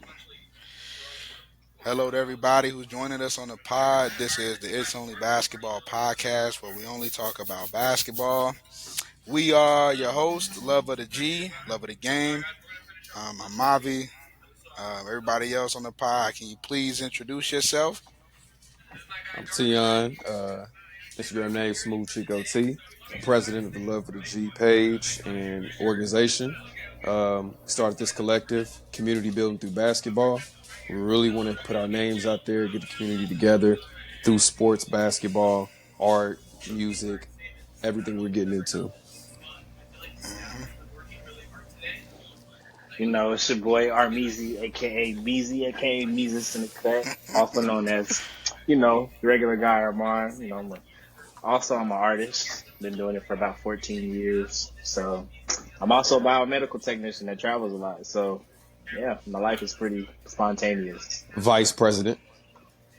right. Hello to everybody who's joining us on the pod. This is the It's Only Basketball podcast where we only talk about basketball. We are your host, Love of the G, Love of the Game. I'm Mavi. Everybody else on the pod, can you please introduce yourself? I'm Tion. Instagram name Smooth Chico Tee. President of the Love of the G page and organization. Started this collective, community building through basketball. We really want to put our names out there, get the community together through sports, basketball, art, music, everything we're getting into. It's your boy Armeezy, aka Beezy, aka Meezus in the cut, also known as, the regular guy Armand. I'm an artist. Been doing it for about 14 years. So I'm also a biomedical technician that travels a lot. So yeah, my life is pretty spontaneous. Vice President,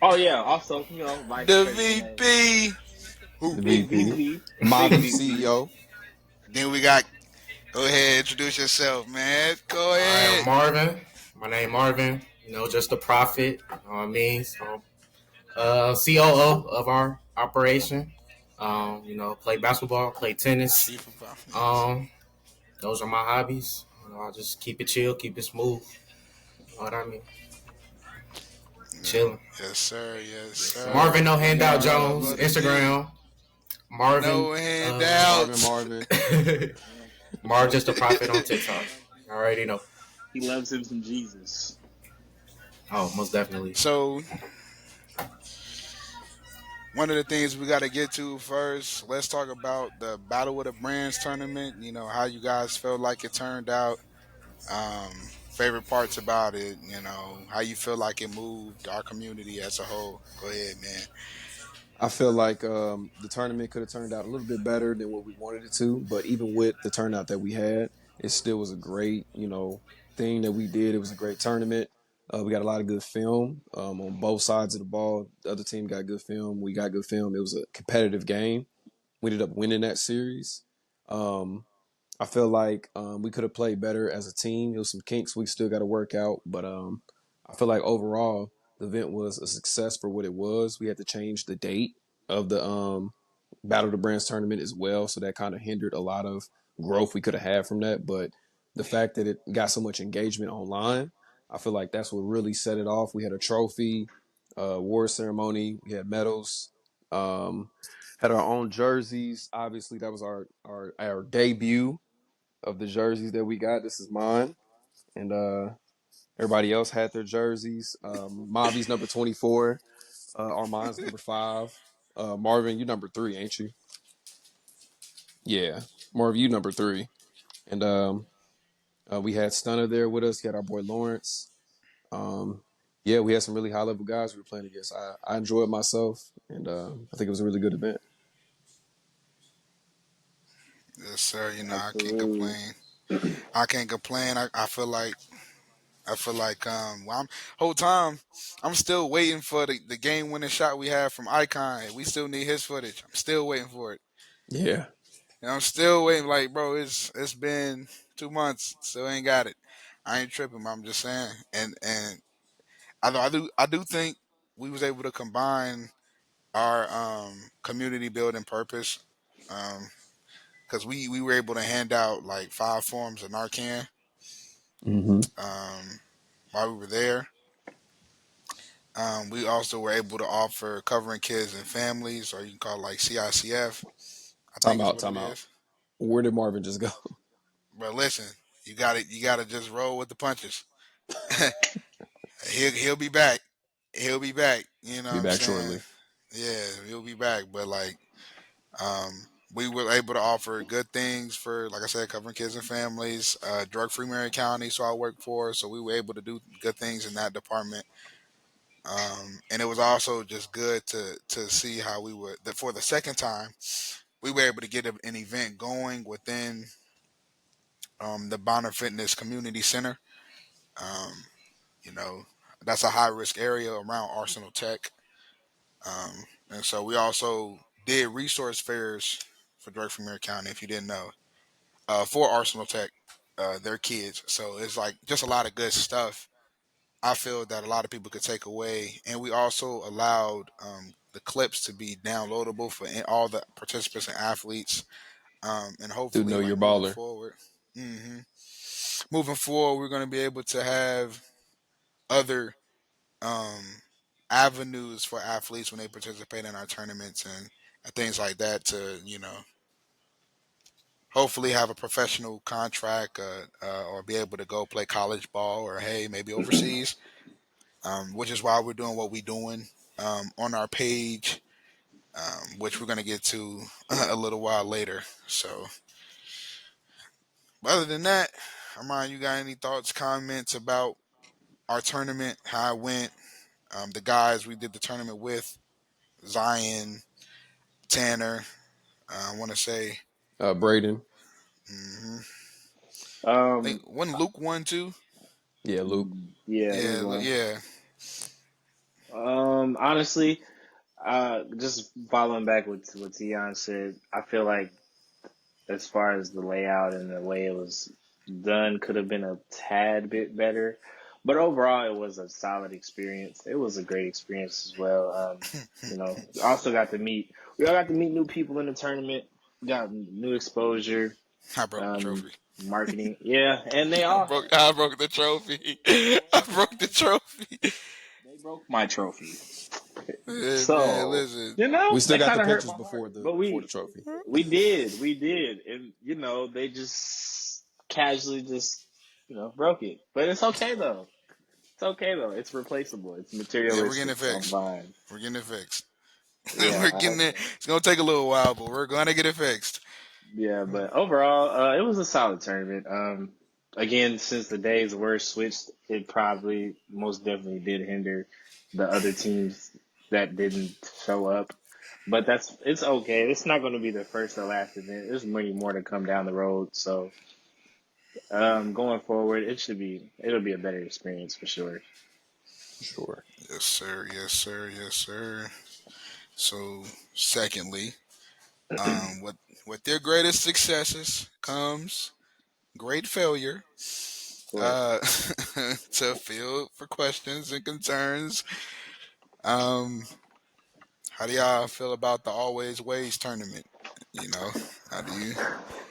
Oh yeah, also, vice The president, VP. the big VP, VP, big Mavi VP. CEO. Then we got, go ahead, introduce yourself, man. Go All right, I'm ahead. Marvin. My name Marvin. Just a prophet. You know what I mean? So, COO of our operation. Play basketball, play tennis. Chief of Operations. Um, those are my hobbies. I just keep it chill, keep it smooth. You know what I mean? Chilling. Yes, sir. Yes, Yes, sir. sir. Marvin No Handout Love Jones, of the G. Instagram. Marvin. No Marvin, handouts. Marvin. Marv just a prophet on TikTok. I already know. He loves him some Jesus. Oh, most definitely. So one of the things we got to get to first, let's talk about the Battle of the Brands tournament. You know, how you guys felt like it turned out. Um, Favorite parts about it, how you feel like it moved our community as a whole. Go ahead, man. I feel like the tournament could have turned out a little bit better than what we wanted it to, but even with the turnout that we had, it still was a great, thing that we did. It was a great tournament. We got a lot of good film on both sides of the ball. The other team got good film. We got good film. It was a competitive game. We ended up winning that series. Um, I feel like we could have played better as a team. There was some kinks we still got to work out, but I feel like overall the event was a success for what it was. We had to change the date of the Battle of the Brands tournament as well, so that kind of hindered a lot of growth we could have had from that. But the fact that it got so much engagement online, I feel like that's what really set it off. We had a trophy, award ceremony, we had medals, um, had our own jerseys. Obviously, that was our debut of the jerseys that we got. This is mine, and everybody else had their jerseys. Mavi's number 24. Armand's number 5. Marvin, you number 3, ain't you? Yeah, Marvin, you number 3. And we had Stunner there with us. We had our boy Lawrence. Um, yeah, we had some really high level guys we were playing against. I enjoyed myself, and I think it was a really good event. Yes, sir. I can't Absolutely. complain. I can't complain. I feel like well, whole time I'm still waiting for the game winning shot we had from Icon. We still need his footage. I'm still waiting for it. Yeah, I'm still waiting. Like, bro, it's been 2 months, still ain't got it. I ain't tripping. I'm just saying. And I do think we was able to combine our community building purpose. Because we were able to hand out like 5 forms of Narcan hmm while we were there. We also were able to offer covering kids and families, or you can call it like CICF, I think time is out, what it time out. is. Where did Marvin just go? But listen, you gotta just roll with the punches. He'll be back. He'll be back. You know what Be I'm back saying? shortly. Yeah, he'll be back. But like, we were able to offer good things for, like I said, covering kids and families, drug free Marion County. So I work for, so we were able to do good things in that department. And it was also just good to see how we were that for the second time we were able to get an event going within the Bonner Fitness Community Center. Um, you know, that's a high risk area around Arsenal Tech, and so we also did resource fairs for Drake Premier County. If you didn't know, for Arsenal Tech, their kids. So it's like just a lot of good stuff I feel that a lot of people could take away, and we also allowed the clips to be downloadable for all the participants and athletes, and Do hopefully, know like your moving baller. forward, hmm moving forward, we're going to be able to have other um, avenues for athletes when they participate in our tournaments and things like that to hopefully have a professional contract or be able to go play college ball or hey maybe overseas, which is why we're doing what we're doing on our page, which we're going to get to a little while later. So, but other than that, Armand, you got any thoughts, comments about our tournament, how it went, the guys we did the tournament with, Zion, Tanner, I want to say, Braden. hmm I think Um, one Luke won too. Yeah, Luke. yeah, he Yeah, won. yeah. Honestly, just following back with what Tion said, I feel like as far as the layout and the way it was done could have been a tad bit better. But overall, it was a solid experience. It was a great experience as well. Also got to meet, we all got to meet new people in the tournament, got new exposure, I broke the trophy. marketing. Yeah, and they I all broke. I broke the trophy. I broke the trophy. they broke my trophy. Yeah, man, So, listen. We still that got the kind of hurt pictures my heart. before the But before the trophy. we did, and they just casually just broke it. But it's okay though. It's okay though. It's replaceable. It's Yeah, we're getting materialistic, it so I'm fixed. fine. We're getting it fixed. Yeah, We're I getting hope it. so. It's gonna take a little while, but we're gonna get it fixed. Yeah, but overall, it was a solid tournament. Again, since the days were switched, it probably most definitely did hinder the other teams that didn't show up. But it's okay. It's not going to be the first or last event. There's many more to come down the road. So going forward, it'll be a better experience for sure. Sure. Yes, sir. Yes, sir. Yes, sir. So, secondly, with their greatest successes comes great failure. Of course. To field for questions and concerns. Um, how do y'all feel about the Always Ways tournament? You know, how do you?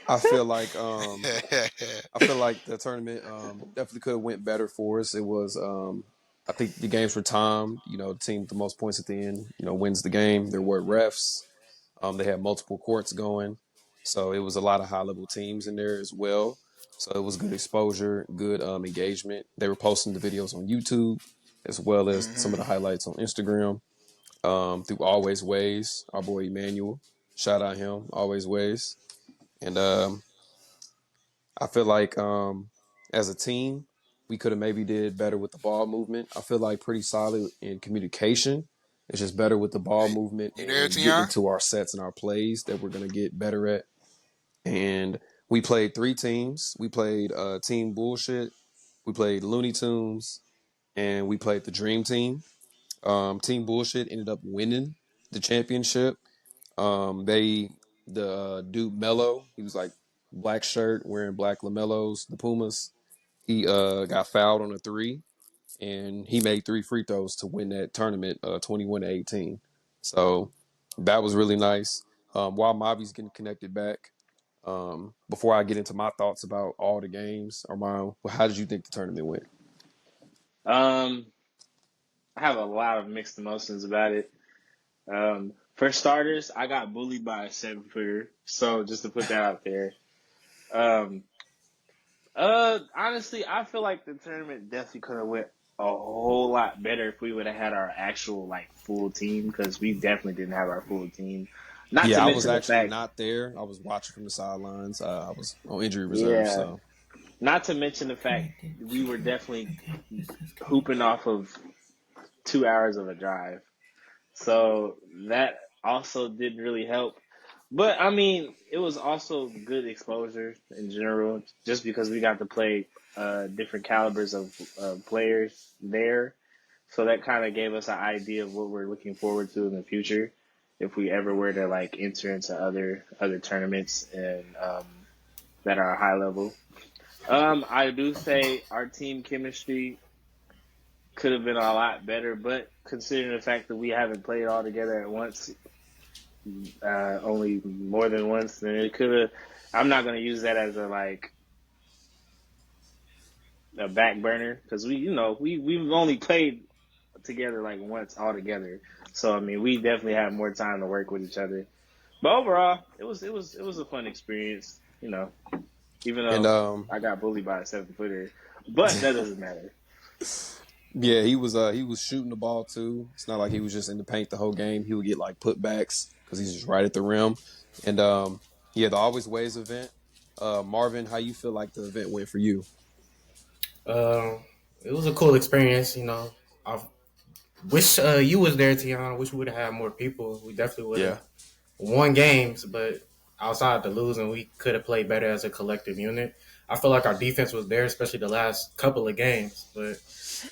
I feel like I feel like the tournament definitely could have went better for us. It was I think the games were timed. You know, the team with the most points at the end, wins the game. There were refs. They had multiple courts going, so it was a lot of high level teams in there as well. So it was good exposure, good engagement. They were posting the videos on YouTube as well as some of the hmm highlights on Instagram through Always Ways. Our boy Emmanuel, shout out him, Always Ways, and I feel like as a team, we could have maybe did better with the ball movement. I feel like pretty solid in communication. It's just better with the ball Hey, movement you there, and getting Tion? into our sets and our plays that we're going to get better at. And we played three teams. We played Team Bullshit, we played Looney Tunes, and we played the Dream Team. Team Bullshit ended up winning the championship. The dude Mello, he was like black shirt wearing black lamellos, the Pumas. He got fouled on a three, and he made three free throws to win that tournament, 21-18. So that was really nice. While Mavi's getting connected back, before I get into my thoughts about all the games, Armand, how did you think the tournament went? Um, I have a lot of mixed emotions about it. For starters, I got bullied by a 7 footer, so just to put that out there. Um, Honestly, I feel like the tournament definitely could have went a whole lot better if we would have had our actual like full team because we definitely didn't have our full team. Not to Yeah, I was mention the actually fact, not there. I was watching from the sidelines. I was on injury reserve, yeah, so not to mention the fact we were definitely hooping off of 2 hours of a drive. So that also didn't really help. But I mean, it was also good exposure in general, just because we got to play different calibers of players there. So that kind of gave us an idea of what we're looking forward to in the future, if we ever were to like enter into other tournaments and that are high level. I do say our team chemistry could have been a lot better. But considering the fact that we haven't played all together at once, only more than once, then it could have. I'm not gonna use that as a like a back burner because we've only played together like once all together. So I mean, we definitely have more time to work with each other. But overall, it was a fun experience. Even And though I got bullied by a 7 footer, but that doesn't matter. yeah, he was shooting the ball too. It's not like he was just in the paint the whole game. He would get like putbacks because he's just right at the rim. And yeah, the Always Ways event. Marvin, how you feel like the event went for you? Um, it was a cool experience. I wish you was there, Tiana. Wish we would have had more people. We definitely would Yeah, have won games, but outside the losing, we could have played better as a collective unit. I feel like our defense was there, especially the last couple of games. But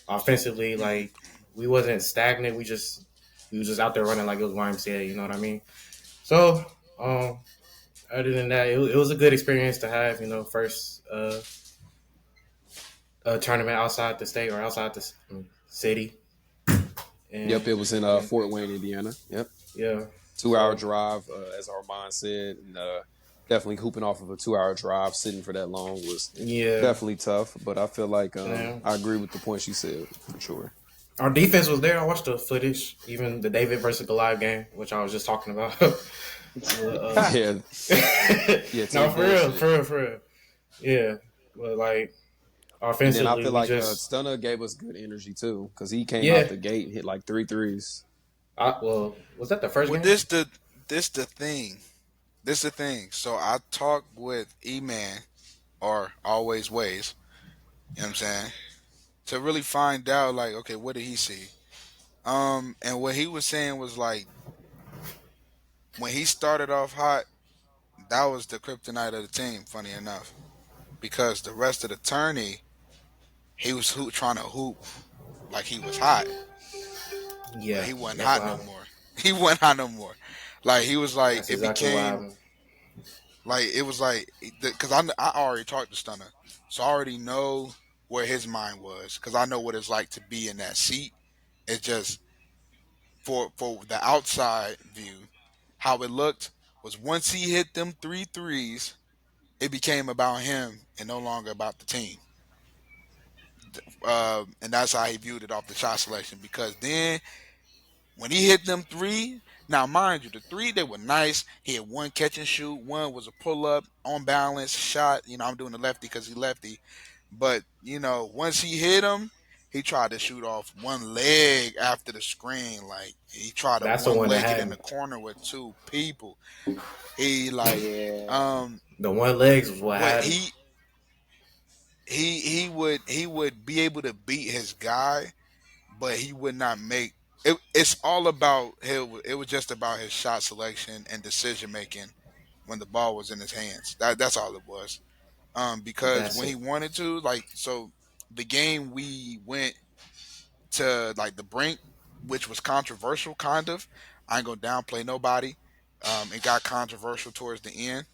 offensively, like we wasn't stagnant. We was just out there running like it was YMCA. You know what I mean? So, other than that, it was a good experience to have. First tournament outside the state or outside the city, yep. and It was in yeah, Fort Wayne, Indiana. Yep, yeah. 2 hour So drive, as Armand said, and definitely hooping off of a 2 hour drive, sitting for that long was yeah, definitely tough. But I feel like yeah. I agree with the points you said for sure. Our defense was there. I watched the footage, even the David versus Goliath game, which I was just talking about. But, Yeah, yeah. no, Take for real, bullshit. for real, for real. Yeah, but like And then I offensively, feel we like just Stunner gave us good energy too because he came out yeah. the gate and hit like three threes. Well, was that the first Well, game? this the thing. This the thing. So I talked with E Man or Always Ways. You know what I'm saying? To really find out, like, okay, what did he see? And what he was saying was like when he started off hot, that was the kryptonite of the team. Funny enough, because the rest of the tourney, he was trying to hoop like he was hot, but Yeah, he wasn't that's hot what no happened. more. He wasn't hot no more. Like he was like That's it exactly what became happened. like it was like because I already talked to Stunner, so I already know where his mind was because I know what it's like to be in that seat. It's just for the outside view, how it looked was once he hit them three threes, it became about him and no longer about the team. And that's how he viewed it off the shot selection because then when he hit them three, now mind you, the three they were nice. He had one catch and shoot, one was a pull up on balance shot. I'm doing the lefty because he lefty, but once he hit him, he tried to shoot off one leg after the screen. Like he tried to That's the one one that leg it had in me. the corner with two people. He like Yeah, um The one legs was what what had me. he would be able to beat his guy, but he would not make it. It's all about it was just about his shot selection and decision making when the ball was in his hands. That's all it was. Because That's when he it. wanted to, like, so the game we went to like the brink, which was controversial, kind of. I ain't gonna downplay nobody. It got controversial towards the end.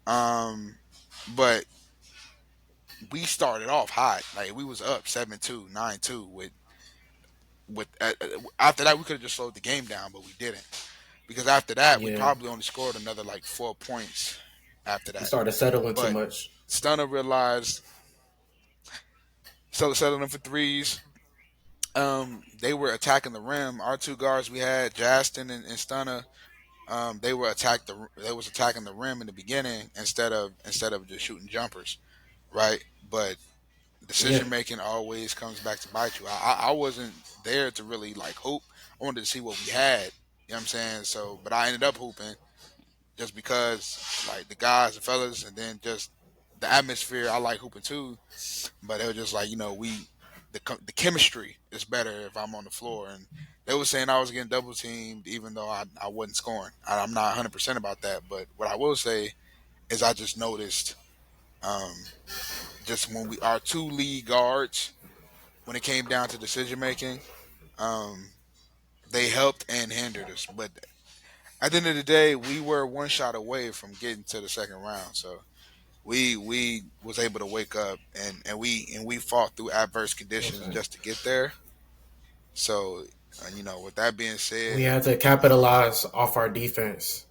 Um, but we started off hot. Like we was up 7-2, 9-2 with after that we could have just slowed the game down, but we didn't because after that we Yeah, probably only scored another like 4 points after we that. started settling too But much. Stunner realized so settling for threes. They were attacking the rim. Our two guards we had Justin and Stunner. They was attacking the rim in the beginning instead of just shooting jumpers, right? But Yeah, decision making always comes back to bite you. I wasn't there to really like hoop. I wanted to see what we had. You know what I'm saying? So, but I ended up hooping just because like the guys, the fellas, and then just the atmosphere. I like hooping too, but it was just like the chemistry is better if I'm on the floor. And they were saying I was getting double teamed even though I wasn't scoring. I'm not 100% about that, but what I will say is I just noticed um, just when we our two lead guards when it came down to decision making, um, they helped and hindered us. But at the end of the day, we were one shot away from getting to the second round. So we was able to wake up and we fought through adverse conditions okay. just to get there. So, with that being We said, had to capitalize off our defense.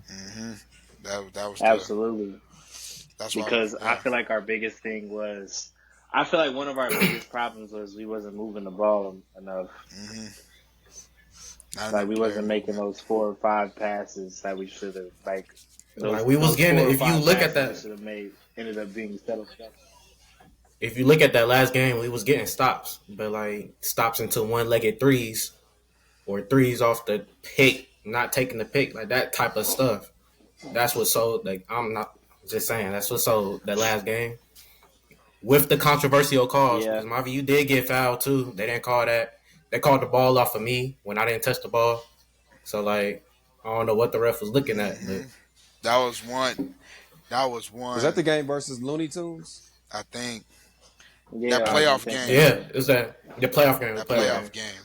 hmm that was the Absolutely. that's why, Because I yeah. feel like our biggest thing was, I feel like one of our biggest problems was we wasn't moving the ball enough. hmm Not Like enough we player wasn't making movement. those 4 or 5 passes that we should have. Like Like those we was those getting, four or if you five look at passes we that, should have made ended up being settled. if you look at that last game, we was getting stops, but like stops into one legged threes or threes off the pick, not taking the pick, like that type of stuff. That's what sold. Like I'm not just saying. That's what sold that last game with the controversial calls because Yeah, Mavi, you did get fouled too. They didn't call that. They called the ball off of me when I didn't touch the ball. So like I don't know what the ref was looking at, but hmm That was one. That was Was that the one. game versus Looney Tunes? I think that yeah, uh, I playoff think game. so. yeah, it was that the playoff game. The That playoff Yeah, playoff game. game.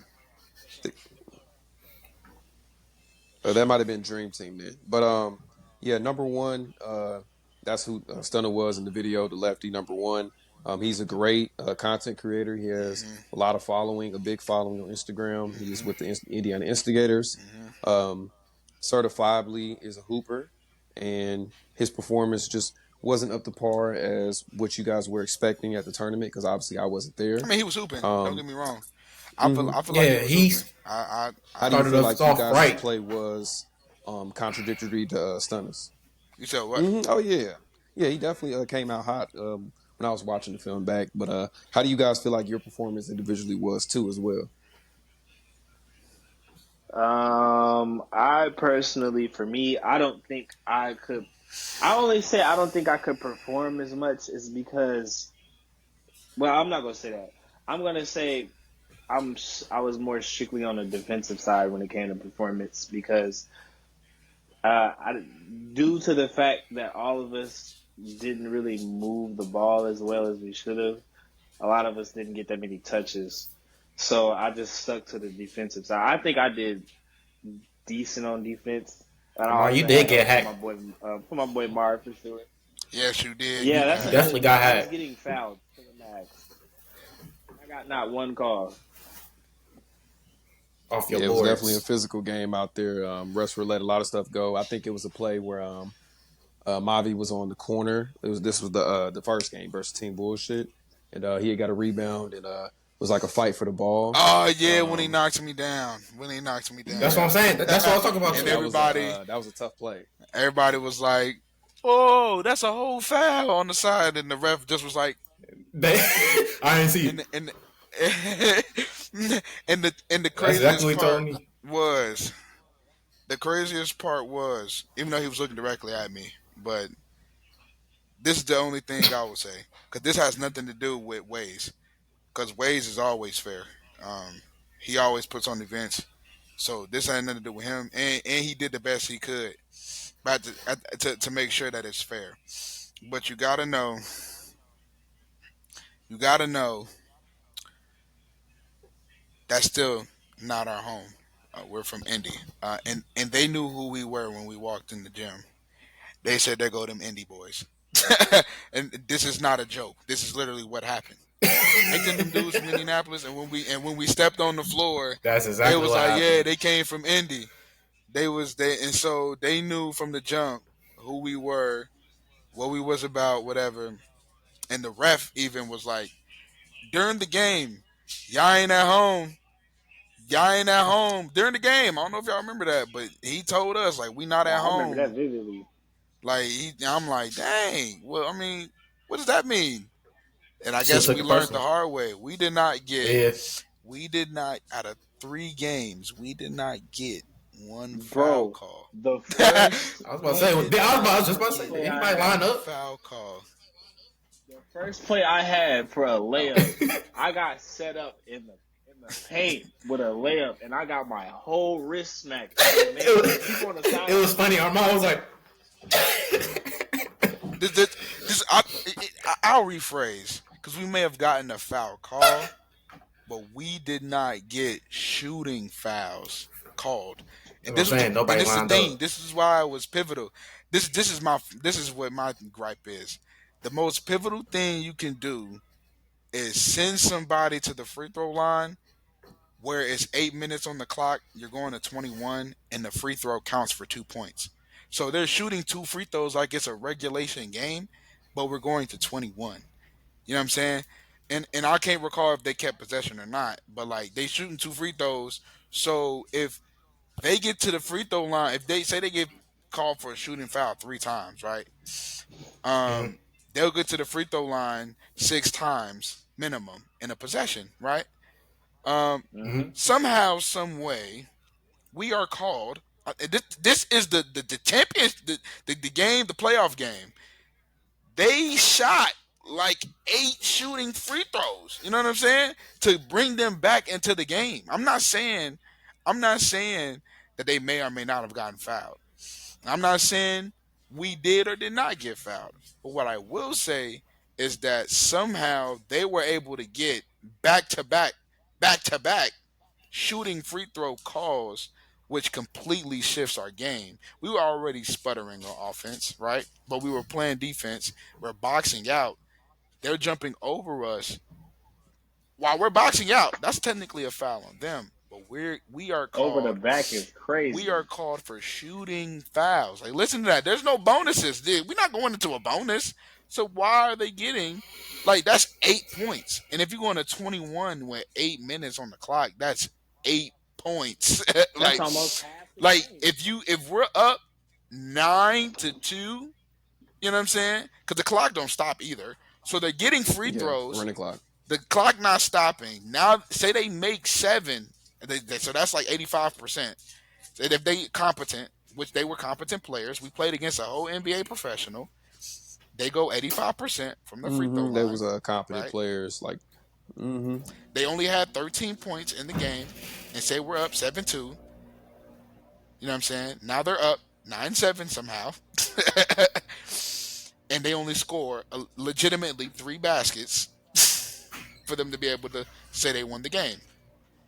that might have been Dream Team then. But yeah, number one, that's who Stunner was in the video. The lefty, number one. He's a great content creator. He has hmm a lot of following, a big following on Instagram. He is hmm with the Indiana Instigators. hmm Um, Certifiably is a hooper, and his performance just wasn't up to par as what you guys were expecting at the tournament because obviously I wasn't I there. mean, he was hooping. Don't get Um, me wrong. I feel mhm. I feel like he Yeah, was he hooping. I How do you started feel us like you off guys' right. play was contradictory to Stunner's? You said what? Oh yeah, yeah. He definitely came out hot when I was watching the film back. But how do you guys feel like your performance individually was too, as well? I personally, for me, I don't think I could. I only say I don't think I could perform as much is because, well, I'm not gonna say that. I'm gonna say I was more strictly on the defensive side when it came to performance because due to the fact that all of us didn't really move the ball as well as we should have, a lot of us didn't get that many touches. So I just stuck to the defensive side. I think I did decent on defense, and I Amar, you also did had get help hacked. from my boy Marv for sure. Yes, you did. Yeah, You that's You got another definitely thing. got I was hacked. getting fouled to the max. I got not one call. Off your Yeah, it was definitely a boards. physical game out there. Restford let a lot of stuff go. I think it was a play where Mavi was on the corner. This was the first game versus Team Bullshit, and he had got a rebound and it was like a fight for the ball. Oh yeah, when he Um, knocked me down. When he knocked me That's what I'm down. yeah, saying. That's what I was talking about yeah, And too. that was a tough play. everybody was like, "Oh, that's a whole foul on the side," and the ref just was like, They, I didn't see and it. and and the That's exactly craziest what he told part me. was even though he was looking directly at me, but this is the only thing I would say because this has nothing to do with Waze because Waze is always fair. Um, he always puts on events, so this had nothing to do with him, and he did the best he could, but to make sure that it's fair. But you gotta know that's still not our home. We're from Indy, and they knew who we were when we walked in the gym. They said they go them Indy boys, and this is not a joke. This is literally what happened. I think them dudes from Indianapolis, and when we stepped on the floor, That's they exactly was what like, yeah, happened. they came from Indy. And so they knew from the jump who we were, what we was about, whatever. And the ref even was like, during the game, y'all ain't at home. Y'all ain't at home during the game. I don't know if y'all remember that, but he told us like we not Yeah, at I remember that home. vividly. I'm like, dang. Well, I mean, what does that mean? And I Should guess have took we it learned the personal. hard way. Yeah, We did not out of 3 games, we did not get one foul Bro, call. the first I was about to We say. did I not was just about to get say play he I might line had, one up. foul call. the first play I had for a Oh. layup, I got set up in the paint with a layup, and I got my whole wrist smacked. And they it, the people on the it was sideline funny. was Armand was like, This, this, I'll rephrase because we may have gotten a foul call, but we did not get shooting fouls called. "That's what I'm saying. And Nobody this is the lined up." thing. This is why it was pivotal. This is what my gripe is. The most pivotal thing you can do is send somebody to the free throw line where it's 8 minutes on the clock, you're going to 21, and the free throw counts for 2 points. So they're shooting two free throws like it's a regulation game, but we're going to 21. You know what I'm saying? And I can't recall if they kept possession or not, but like they shooting two free throws. So if they get to the free throw line, if they say they get called for a shooting foul 3 times, right? Mm-hmm. Um, they'll get to the free throw line 6 times minimum in a possession, right? Um, Mm-hmm. Mm-hmm. somehow, some way, we are called. This is the champions the game, the playoff game. They shot like 8 shooting free throws. You know what I'm saying? To bring them back into the game. I'm not saying that they may or may not have gotten fouled. I'm not saying we did or did not get fouled. But what I will say is that somehow they were able to get back to back shooting free throw calls, which completely shifts our game. We were already sputtering on offense, right? But we were playing defense. We're boxing out. They're jumping over us while we're boxing out. That's technically a foul on them. But Over the back is we crazy. are called for shooting fouls. Like, listen to that. There's no bonuses. Dude. We're not going into a bonus. So why are they getting like that's 8 points? And if you're going to 21 with 8 minutes on the clock, that's 8 points. That's like, almost half the like game. if we're up 9-2, you know what I'm saying? Because the clock don't stop either. So they're getting free Yeah, throws. running clock. The clock not stopping. Now, say they make seven, so that's like 85%. If they competent, which they were competent players, we played against a whole NBA professional. They go 85% from the free throw There line, was competent right? players like. Mm-hmm. They only had 13 points in the game, and say we're up 7-2. You know what I'm saying? Now they're up 9-7 somehow, and they only score legitimately 3 baskets for them to be able to say they won the game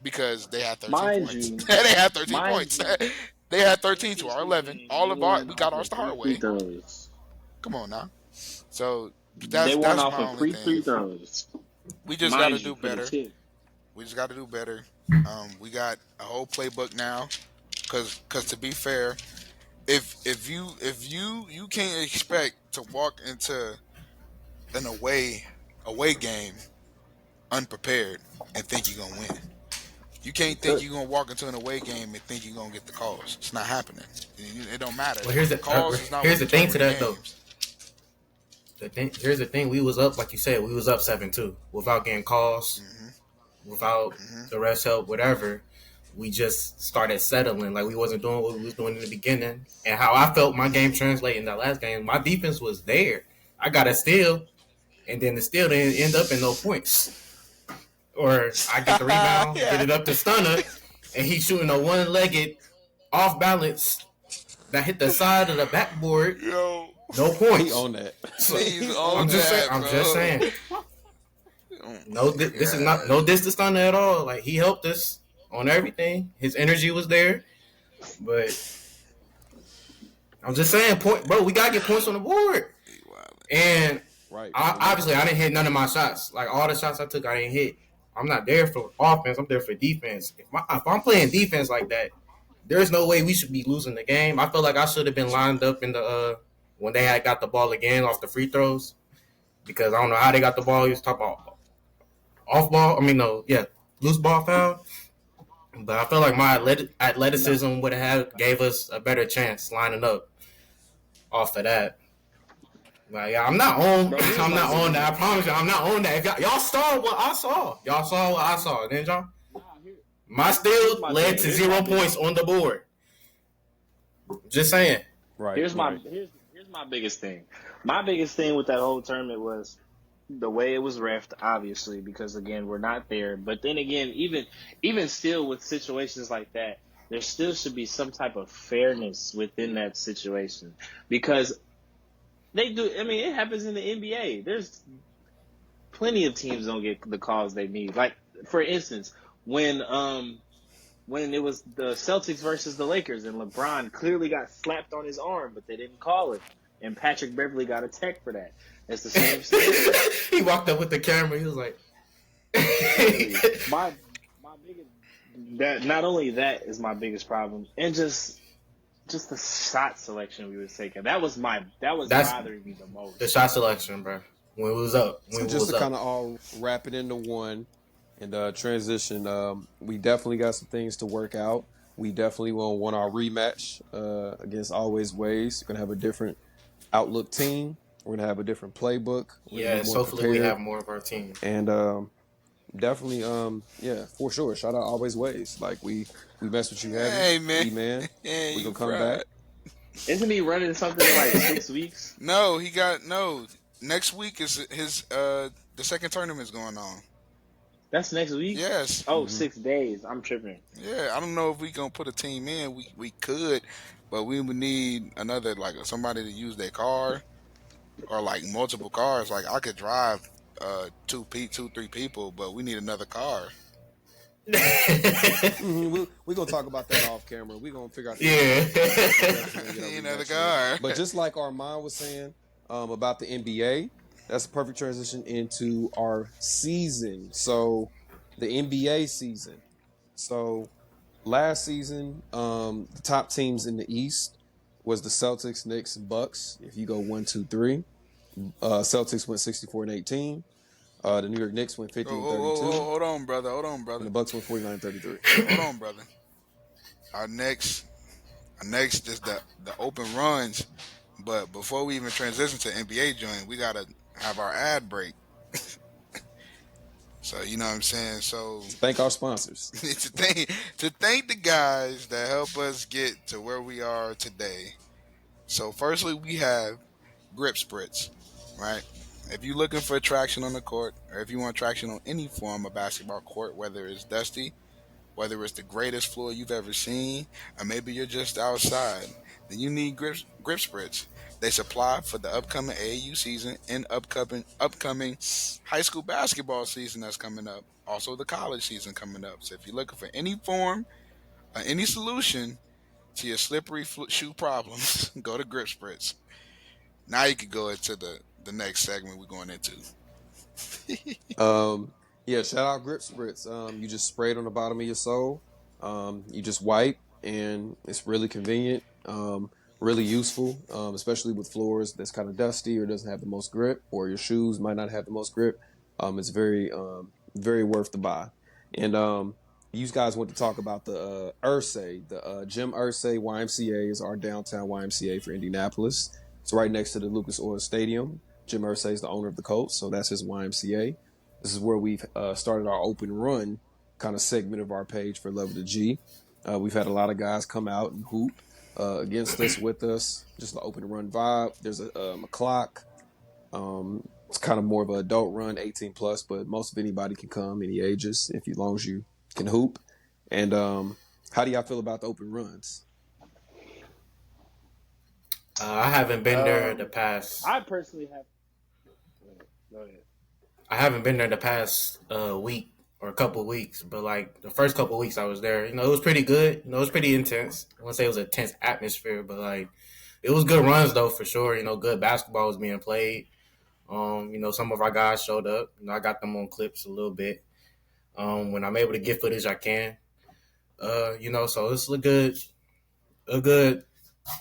because they had 13 Mind points. you, They had 13 mind points. you, they had I 13 think to this our 11. weekend All they of our won we got off ours of the free hard free way. throws. Come on now. So They won that's off my of only free thing. free throws. We just got to Mind you, do for the better. tip. We just got to do better. We got a whole playbook now. Cause to be fair, if you can't expect to walk into an away game unprepared and think you're gonna win. You You can't think could. you're gonna walk into an away game and think you're gonna get the calls. It's not happening. It don't matter. Well, here's Calls is not what here's the thing to determine the that though. games. Here's the thing. We was up, like you said, we was up 7-2 without getting calls, Hmm. without Hmm. the rest help, whatever. We just started settling. Like we wasn't doing what we was doing in the beginning. And how I felt my game translate in that last game, my defense was there. I got a steal, and then the steal didn't end up in no points. Or I get the rebound, get Yeah. it up to Stunner, and he's shooting a one-legged off balance that hit the side of the backboard. Yo, No He points. on that. So he's On on I'm just saying. that, I'm just bro. saying. Oh No, my this is not god. no distance on at all. Like he helped us on everything. His energy was there, but I'm just saying, point, bro. We gotta get points on the board. He wildin'. And Right. obviously, I didn't hit none of my shots. Like all the shots I took, I didn't hit. I'm not there for offense. I'm there for defense. If I'm playing defense like that, there's no way we should be losing the game. I feel like I should have been lined up in the when they had got the ball again off the free throws because I don't know how they got the ball. He was talking about off ball. I mean, no, yeah, loose ball foul. But I feel like my no. athleticism would have gave us a better chance lining up off of that. But yeah, I'm not on. Bro, here's I'm my not on biggest that. I thing. promise you, I'm not on that. If y'all saw what I saw, y'all saw what I saw, didn't y'all? Nah, here, My here's steal my led thing. to Here's my 0 points biggest on the board. Just saying. Right. here's my Right. here's my biggest thing. My biggest thing with that whole tournament was the way it was refed, obviously, because again, we're not there. But then again, even still with situations like that, there still should be some type of fairness within that situation. Because they do, I mean, it happens in the NBA. There's plenty of teams don't get the calls they need. Like, for instance, when it was the Celtics versus the Lakers, and LeBron clearly got slapped on his arm, but they didn't call it, and Patrick Beverly got a tech for that. It's the same scenario. He walked up with the camera. He was like, Literally, my biggest that not only that is my biggest problem, and just the shot selection we was taking. That was That's bothering me the the most. shot selection, bro. When we was up, So when we just was to kind up. of all wrap it into one and transition, we definitely got some things to work out. We definitely will want our rematch against Always Ways. We're gonna have a different outlook team. We're gonna have a different playbook. We're gonna be Yes, more hopefully we prepared, have more of our team. and definitely, yeah, for sure. Shout out Always Ways. Like we mess with you heavy, Hey man, E man. yeah, We you gonna come back. fried. Isn't he running something in like 6 weeks? No, he got no. Next week is his the second tournament's going on. That's next week. Yes. Oh, Hmm. 6 days. I'm tripping. Yeah, I don't know if we gonna put a team in. We could, but we would need another like somebody to use their car or like multiple cars. Like I could drive two three people, but we need another car. We gonna talk about that off camera. We gonna figure out the Yeah. details, but we definitely gonna get our Need another rematch in. car. But just like Armand was saying about the NBA, that's a perfect transition into our season. So the NBA season. So last season, the top teams in the East was the Celtics, Knicks, Bucks. If you go 1, 2, 3, Celtics went 64-18. The New York Knicks went Oh, 50 and oh, oh, oh, 32, hold on, brother. Hold on, and brother. the Bucks went 49-33. Hold on, brother. Our next, our next is the open runs. But before we even transition to NBA joint, we gotta have our ad break. So you know what I'm saying. So Thank our sponsors. to thank the guys that help us get to where we are today. So firstly, we have Grip Spritz, right? If you're looking for traction on the court, or if you want traction on any form of basketball court, whether it's dusty, whether it's the greatest floor you've ever seen, or maybe you're just outside, then you need grip spritz. They supply for the upcoming AAU season and upcoming high school basketball season that's coming up. Also the college season coming up. So if you're looking for any form or any solution to your slippery shoe problems, go to grip spritz. Now you can go into the next segment we're going into. Um, yeah, shout out Grip Spritz. You just spray it on the bottom of your sole. You just wipe, and it's really convenient. Really useful, especially with floors that's kind of dusty or doesn't have the most grip, or your shoes might not have the most grip. It's very worth the buy. And you guys want to talk about the Ursay, the Jim Ursay YMCA is our downtown YMCA for Indianapolis. It's right next to the Lucas Oil Stadium. Jim Ursay is the owner of the Colts, so that's his YMCA. This is where we've started our open run kind of segment of our page for Level the G. We've had a lot of guys come out and hoop against us, with us. Just the open run vibe. There's a clock. It's kind of more of an adult run, 18 plus, but most of anybody can come, any ages, if you, as long as you can hoop. And how do y'all feel about the open runs? I haven't been there the Um, past. I personally have. Go ahead. I haven't been there the past week or a couple of weeks, but like the first couple of weeks I was there, it was pretty good. It was pretty intense. I wouldn't say it was a tense atmosphere, but like it was good runs though for sure. Good basketball was being played. Some of our guys showed up. I got them on clips a little bit. When I'm able to get footage, I can. So it's a good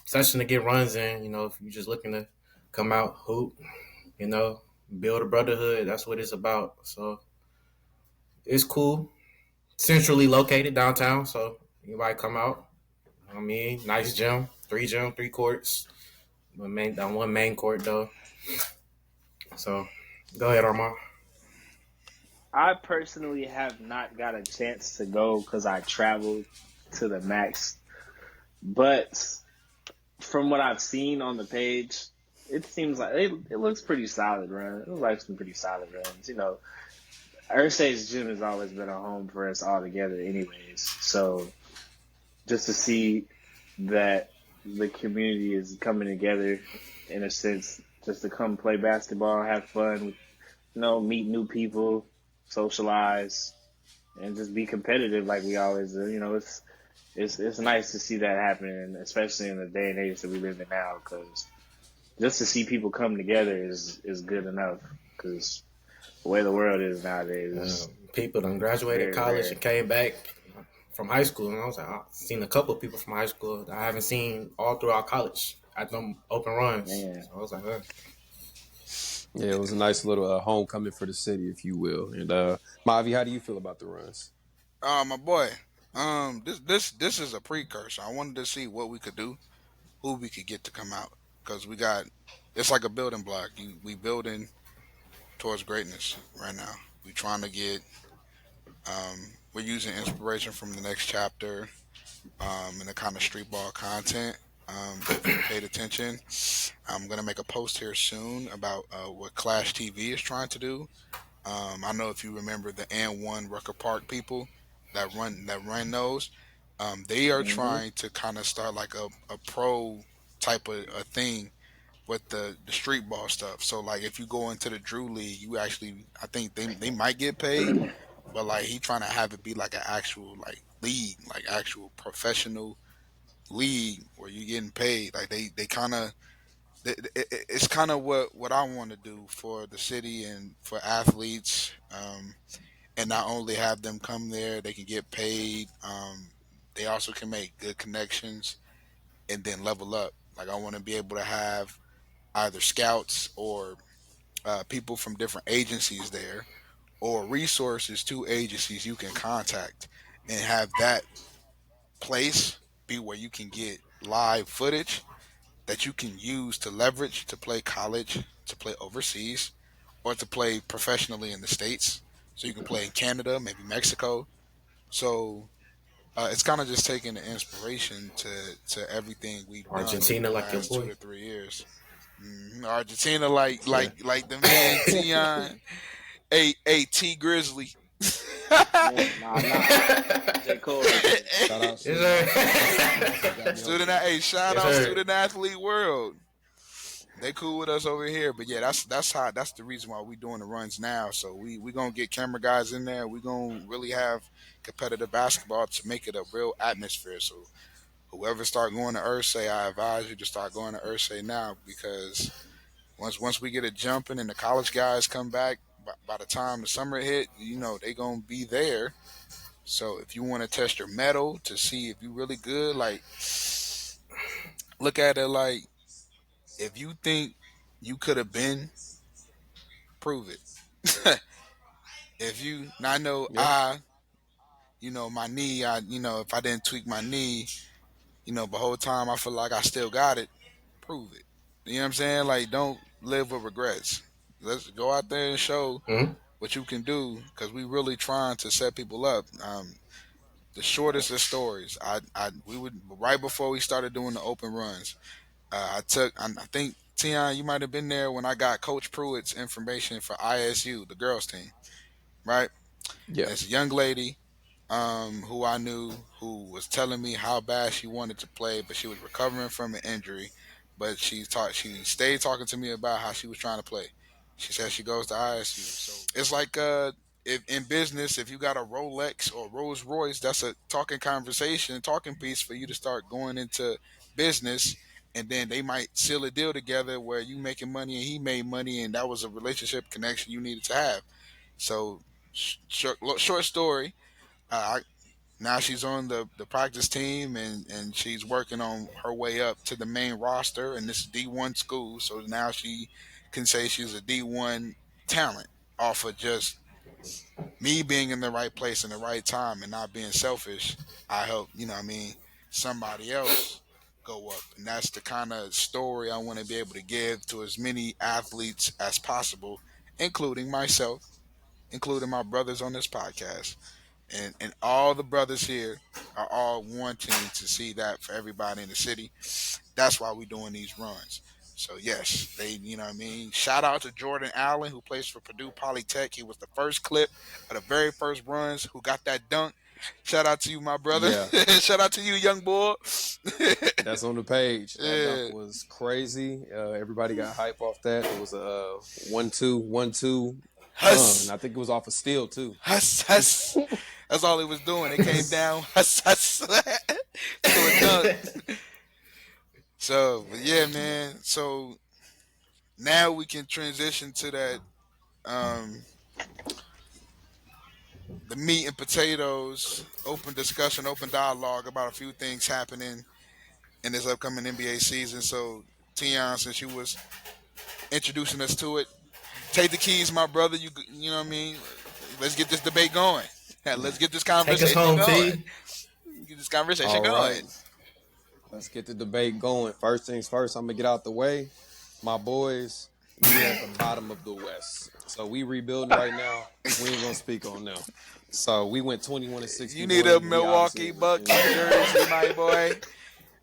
session to get runs in. If you're just looking to come out, hoop, you know, build a brotherhood. That's what it's about. So it's cool. Centrally located downtown, so anybody come out. I mean, nice gym, three courts. One main court though. So go ahead, Armand. I personally have not got a chance to go because I traveled to the max. But from what I've seen on the page, it seems like it looks pretty solid run. It looks like some pretty solid runs. Ursay's gym has always been a home for us all together anyways. So just to see that the community is coming together in a sense just to come play basketball, have fun, meet new people, socialize, and just be competitive like we always do. It's nice to see that happen, especially in the day and age that we live in now. Because just to see people come together is good enough. Because The way the world is nowadays is People done graduated very college rare. and came back from high school, and I was like, I've seen a couple of people from high school that I haven't seen all throughout college at them open runs. Man, So I was like, Yeah, it was a nice little homecoming for the city, if you will. And Mavi, how do you feel about the runs? My boy. This is a precursor. I wanted to see what we could do, who we could get to come out, because we got it's like a building block. We building towards greatness right now. We trying to get. We're using inspiration from the next chapter, and the kind of street ball content. If you paid attention, I'm gonna make a post here soon about what Clash TV is trying to do. I know if you remember the and one Rucker Park people that run those, they are hmm trying to kind of start like a pro type of a thing with the street ball stuff. So like if you go into the Drew League, you actually I think they might get paid, but like he trying to have it be like an actual like league, like actual professional league where you're getting paid. Like they kind of it's kind of what I want to do for the city and for athletes, and not only have them come there, they can get paid. They also can make good connections and then level up. Like I want to be able to have either scouts or people from different agencies there, or resources to agencies you can contact, and have that place be where you can get live footage that you can use to leverage to play college, to play overseas, or to play professionally in the States. So you can play in Canada, maybe Mexico. So it's kind of just taking the inspiration to everything we've done over Argentina, the like your last two boy. to 3 years. Argentina, like Yeah. like like the man Tion, a T Grizzly. man, nah. J Cole reference. Shout out Yes, student athlete. You sir. got me on Student, that. hey, shout Yes, out sir. student athlete world. They cool with us over here, but yeah, that's the reason why we doing the runs now. So we gonna get camera guys in there. We gonna really have competitive basketball to make it a real atmosphere. So whoever start going to Ursay, I advise you to start going to Ursay now, because once we get it jumping and the college guys come back, by the time the summer hit, they gonna be there. So if you want to test your metal to see if you really good, like look at it like if you think you could have been, prove it. If you, I know Yeah, my knee, if I didn't tweak my knee, the whole time I feel like I still got it, prove it. You know what I'm saying? Like, don't live with regrets. Let's go out there and show Hmm. what you can do, because we really trying to set people up. The shortest of stories. We would right before we started doing the open runs. I think Tion, you might have been there when I got Coach Pruitt's information for ISU, the girls team, right? yeah, And it's a young lady, who I knew, who was telling me how bad she wanted to play, but she was recovering from an injury. But she stayed talking to me about how she was trying to play. She said she goes to ISU. So it's like if in business, if you got a Rolex or Rolls Royce, that's a talking conversation, talking piece for you to start going into business. And then they might seal a deal together where you making money and he made money, and that was a relationship connection you needed to have. So, short story. I Now she's on the practice team, and she's working on her way up to the main roster in this D1 school. So now she can say she's a D1 talent off of just me being in the right place in the right time and not being selfish. I help, somebody else go up. And that's the kind of story I want to be able to give to as many athletes as possible, including myself, including my brothers on this podcast, and all the brothers here are all wanting to see that for everybody in the city. That's why we're doing these runs. So yes, you know what I mean. Shout out to Jordan Allen, who plays for Purdue Polytech. He was the first clip of the very first runs who got that dunk. Shout out to you, my brother. yeah. Shout out to you, young boy. That's on the page. That dunk Yeah. was crazy. Everybody got hype off that. It was a 1-2, 1-2, and Huss. I think it was off a steal too. Huss, huss. That's all he was doing. It came down, huss, huss, to a dunk. So, but yeah, man. So now we can transition to that. the meat and potatoes, open discussion, open dialogue about a few things happening in this upcoming NBA season. So, Tion, since you was introducing us to it, take the keys, my brother. You know what I mean? Let's get this debate going. Let's get this Take us conversation home, going. T. Get this conversation All going. right, let's get the debate going. First things first, I'm gonna get out the way. My boys, we at the bottom of the West, so we rebuilding right now. We ain't gonna speak on them. So we went 21 and You need a 61. We obviously Milwaukee in Bucks jersey, my boy.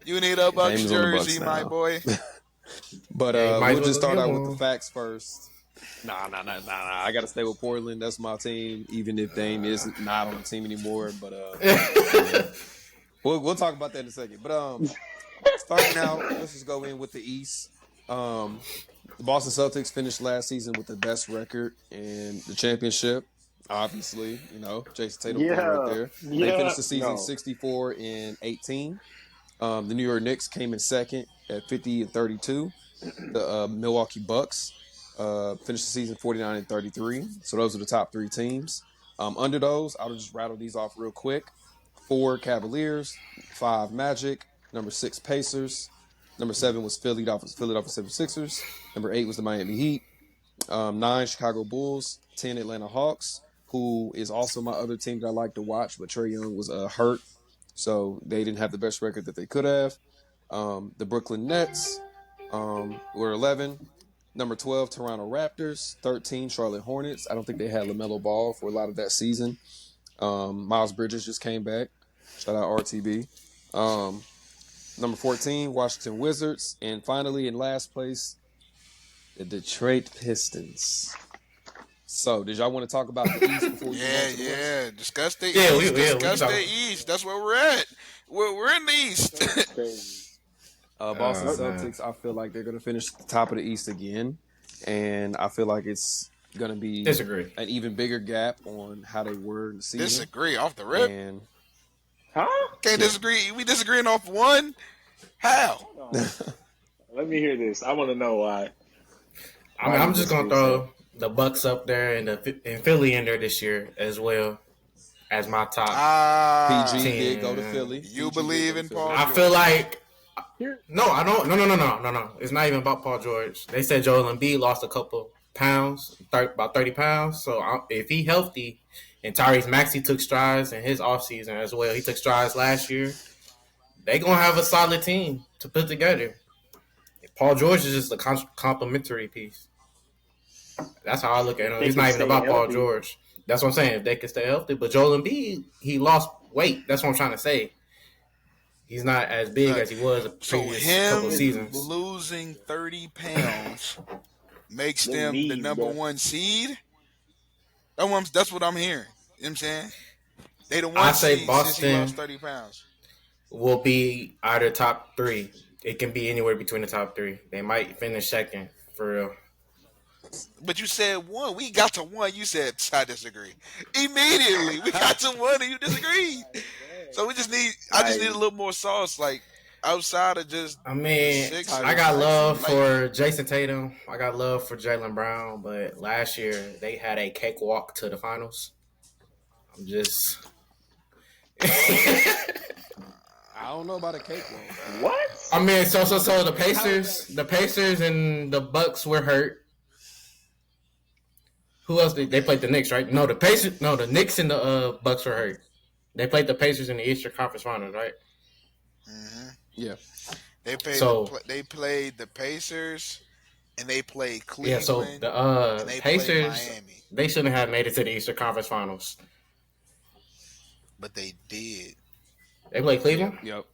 You need a Dame Bucks is on the Bucks jersey, my now. boy. But Yeah, you might we'll as well just go start get out with the one. facts first. Nah. I gotta stay with Portland. That's my team, even if Dame is not on the team anymore. But yeah. We'll talk about that in a second. But starting out, let's just go in with the East. The Boston Celtics finished last season with the best record in the championship. Obviously, Jason Tatum for you right Yeah, there. They yeah, finished the season no. 64 and 18. The New York Knicks came in second at 50 and 32. The Milwaukee Bucks finished the season 49 and 33. So those are the top three teams. Under those, I'll just rattle these off real quick. 4 Cavaliers, 5 Magic, number 6 Pacers, number 7 was Philadelphia 76ers, number 8 was the Miami Heat, 9 Chicago Bulls, 10 Atlanta Hawks, who is also my other team that I like to watch, but Trae Young was hurt, so they didn't have the best record that they could have. The Brooklyn Nets were 11. Number 12, Toronto Raptors. 13, Charlotte Hornets. I don't think they had LaMelo Ball for a lot of that season. Miles Bridges just came back. Shout out RTB. Number 14, Washington Wizards. And finally, in last place, the Detroit Pistons. So, did y'all want to talk about the East before we move on Yeah, to the West? yeah. Discuss the Yeah, East. we can Discuss the talk. East. That's where we're at. We're in the East. That's crazy. Boston Oh, Man. Celtics, I feel like they're going to finish at the top of the East again. And I feel like it's going to be Disagree. an even bigger gap on how they were in the season. Disagree off the rip. And huh? Can't yeah. disagree. We disagreeing off one. How? Hold on. Let me hear this. I want to know why. I mean, Why I'm you just gonna disagree, sir? throw the Bucks up there and Philly in there this year as well as my top PG Ah, did go to team. Philly. you PG did go believe to in Philly. Paul I feel George. like Here, no, I don't. No. It's not even about Paul George. They said Joel Embiid lost a couple pounds, about 30 pounds. So if he healthy, and Tyrese Maxey took strides in his offseason as well. He took strides last year. They gonna have a solid team to put together. Paul George is just a complimentary piece. That's how I look at if him. they It's can not even stay about Paul healthy, George. That's what I'm saying. If they can stay healthy, but Joel Embiid, he lost weight. That's what I'm trying to say. He's not as big Uh, as he was the so previous couple of him seasons. losing 30 pounds makes them them the knees, number bro. one seed. That's what I'm hearing. You know what I'm saying? They the I one say seed since he lost Boston 30 pounds. will be either top three. It can be anywhere between the top three. They might finish second for real. But you said one. We got to one. You said I disagree. Immediately, we got to one, and you disagreed. Like, dang. So we just need. I just need a Like, little more sauce, like outside of just I the mean, six I Tyrese got seed. love Maxey. Like for Jason Tatum. I got love for Jalen Brown, but last year they had a cakewalk to the finals. I'm just I don't know about a cakewalk. what? I mean, I don't know about so a the How cakewalk. is Pacers, that? the Pacers and the Bucks were hurt. Who else did they played the Knicks, right? No, the Pacers, no, the Knicks and the Bucks were hurt. They played the Pacers in the Eastern Conference Finals, right? hmm Yeah. So they played the Pacers, and they played yeah, so Cleveland, the and they played Pacers Miami, they shouldn't have made it to the Eastern Conference Finals. but they did. They played Yep. Cleveland. Yep.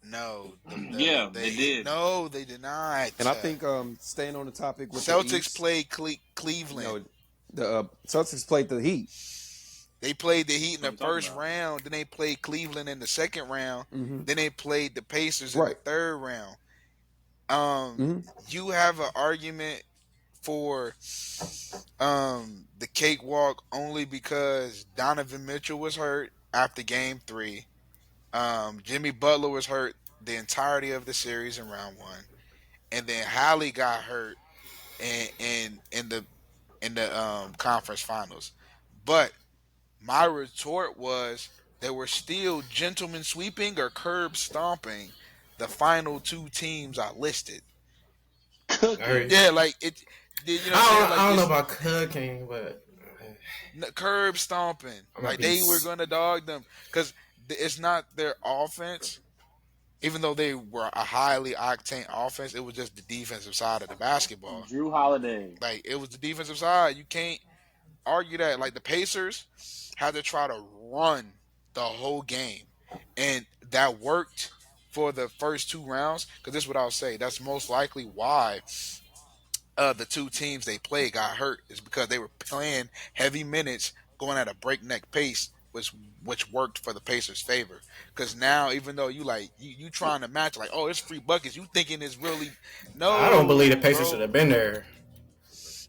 No, Yeah, they did. they did not. And I think staying on the topic with the Celtics East, played Cleveland. the Celtics played the Heat. They played the Heat That's in what the I'm talking first about. round. Then they played Cleveland in the second round. Mm-hmm. Then they played the Pacers in the Right. third round. Um, Mm-hmm. you have an argument for the cakewalk only because Donovan Mitchell was hurt after Game 3. Jimmy Butler was hurt the entirety of the series in round one, and then Hallie got hurt, and in in the conference finals. But my retort was they were still gentlemen sweeping or curb stomping the final two teams I listed. I heard Cooking. you. Yeah, like it. You know what I'm saying? Like I don't know it's about cooking, but curb stomping. I'm gonna Like be. they were gonna dog them because it's not their offense. Even though they were a highly octane offense, it was just the defensive side of the basketball. Drew Holiday. Like it was the defensive side. You can't argue that. Like the Pacers had to try to run the whole game, and that worked for the first two rounds. Because this is what I'll say. That's most likely why the two teams they played got hurt is because they were playing heavy minutes, going at a breakneck pace, which worked for the Pacers' favor. Because now, even though you trying to match like, oh, it's free buckets, you thinking it's really I don't believe the no, Pacers should bro. have been there.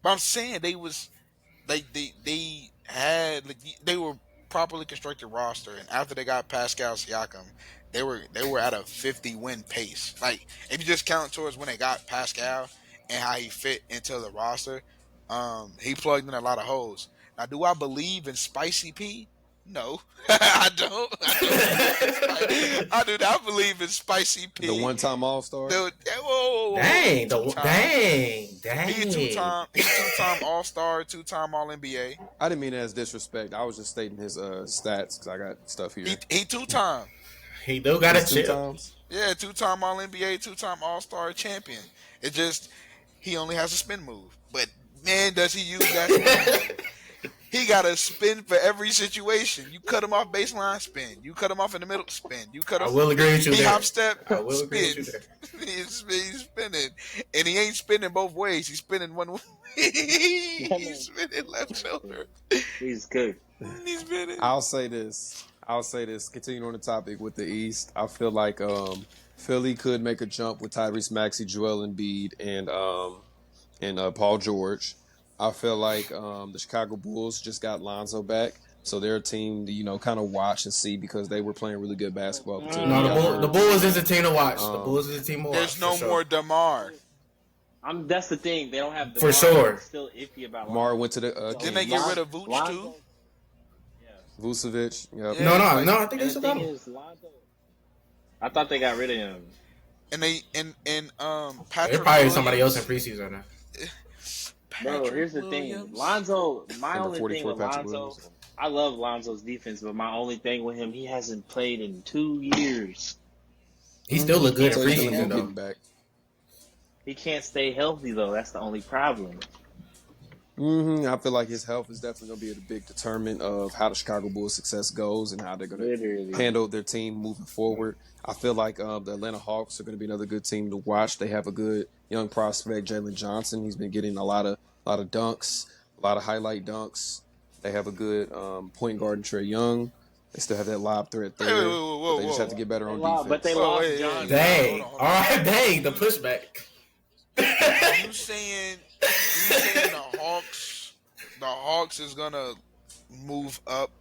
But I'm saying they had like, they were properly constructed roster, and after they got Pascal Siakam, they were at a 50 win pace. Like if you just count towards when they got Pascal and how he fit into the roster, he plugged in a lot of holes. Now, do I believe in Spicy P? No, I don't. I don't believe in Spicy. I do not believe in Spicy The P. one-time All-Star. Dude, whoa, he Dang, two time. He a two dang. time. He 2 time All Star, 2 time All NBA. I didn't mean it as disrespect. I was just stating his stats because I got stuff He here. he 2 time. He do got He's a two chip. times. Yeah, 2 time All NBA, 2 time All Star champion. It just he only has a spin move, but man, does he use that spin move? He got a spin for every situation. You cut him off baseline, spin. You cut him off in the middle, spin. You cut I him. will agree with you He hop there. step, I will agree with spin. you there. He's spinning, and he ain't spinning both ways. He's spinning one way. That He's man. spinning left shoulder. He's good. He's spinning. I'll say this. Continuing on the topic with the East, I feel like Philly could make a jump with Tyrese Maxey, Joel Embiid, and Paul George. I feel like the Chicago Bulls just got Lonzo back, so they're a team to kind of watch and see because they were playing really good basketball until he No, got the hurt. Bulls is a team to watch. The Um, Bulls is a team to watch. There's For no sure. more Demar. That's the thing. They don't have the For sure. I'm still iffy about Mara Lonzo. went to the So, Didn't they get rid of Vooch Lonzo, too? yeah. Vucevic. Yep. Yeah. I think they And the still got thing him. is, Lonzo. I thought they got rid of him. And they and They're Patrick probably somebody else Williams. in preseason now. Bro, Patrick here's the Williams. thing. Lonzo, my Number only thing 44, with Patrick Lonzo, Williams. I love Lonzo's defense, but my only thing with him, he hasn't played in 2 years. He still look good in So he's gonna preseason be getting though. back. He can't stay healthy though. That's the only problem. I feel like his health is definitely going to be a big determinant of how the Chicago Bulls' success goes and how they're going to Literally. handle their team moving forward. I feel like the Atlanta Hawks are going to be another good team to watch. They have a good young prospect, Jalen Johnson. He's been getting a lot of dunks, a lot of highlight dunks. They have a good point guard in Trey Young. They still have that lob threat Hey, there. whoa, But they just have to get better on defense. But they Whoa, lost wait, John. Dang. Hold on. All right, dang. The pushback. You saying the Hawks is gonna move up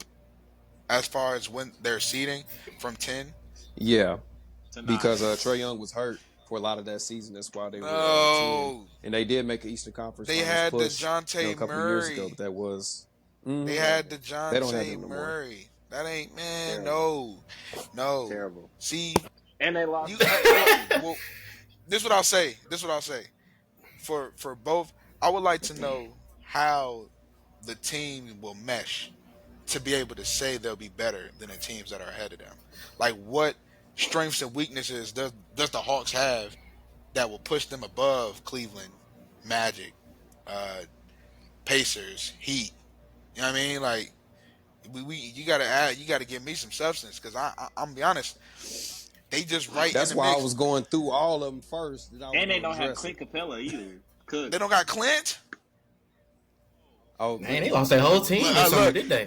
as far as when they're seeding from 10? Yeah, to nine. because Trey Young was hurt for a lot of that season. That's why they were 10. No, And they did make an Eastern Conference they Finals had the push Jonte a couple of years Murray. ago, but that was They had the They don't have Jonte him no more. Murray. That ain't man. Terrible. No. Terrible. See, And they lost. you. Well, this is what I'll say. For both, I would like to know how the team will mesh to be able to say they'll be better than the teams that are ahead of them. Like, what strengths and weaknesses does the Hawks have that will push them above Cleveland, Magic, Pacers, Heat? You know what I mean? Like, you gotta give me some substance because I'm gonna be honest, they just right That's in the why mix. I was going through all of them first. And And they don't have Clint Capella either. Cook. They don't got Clint. Oh Man, they lost their whole team this summer, did they?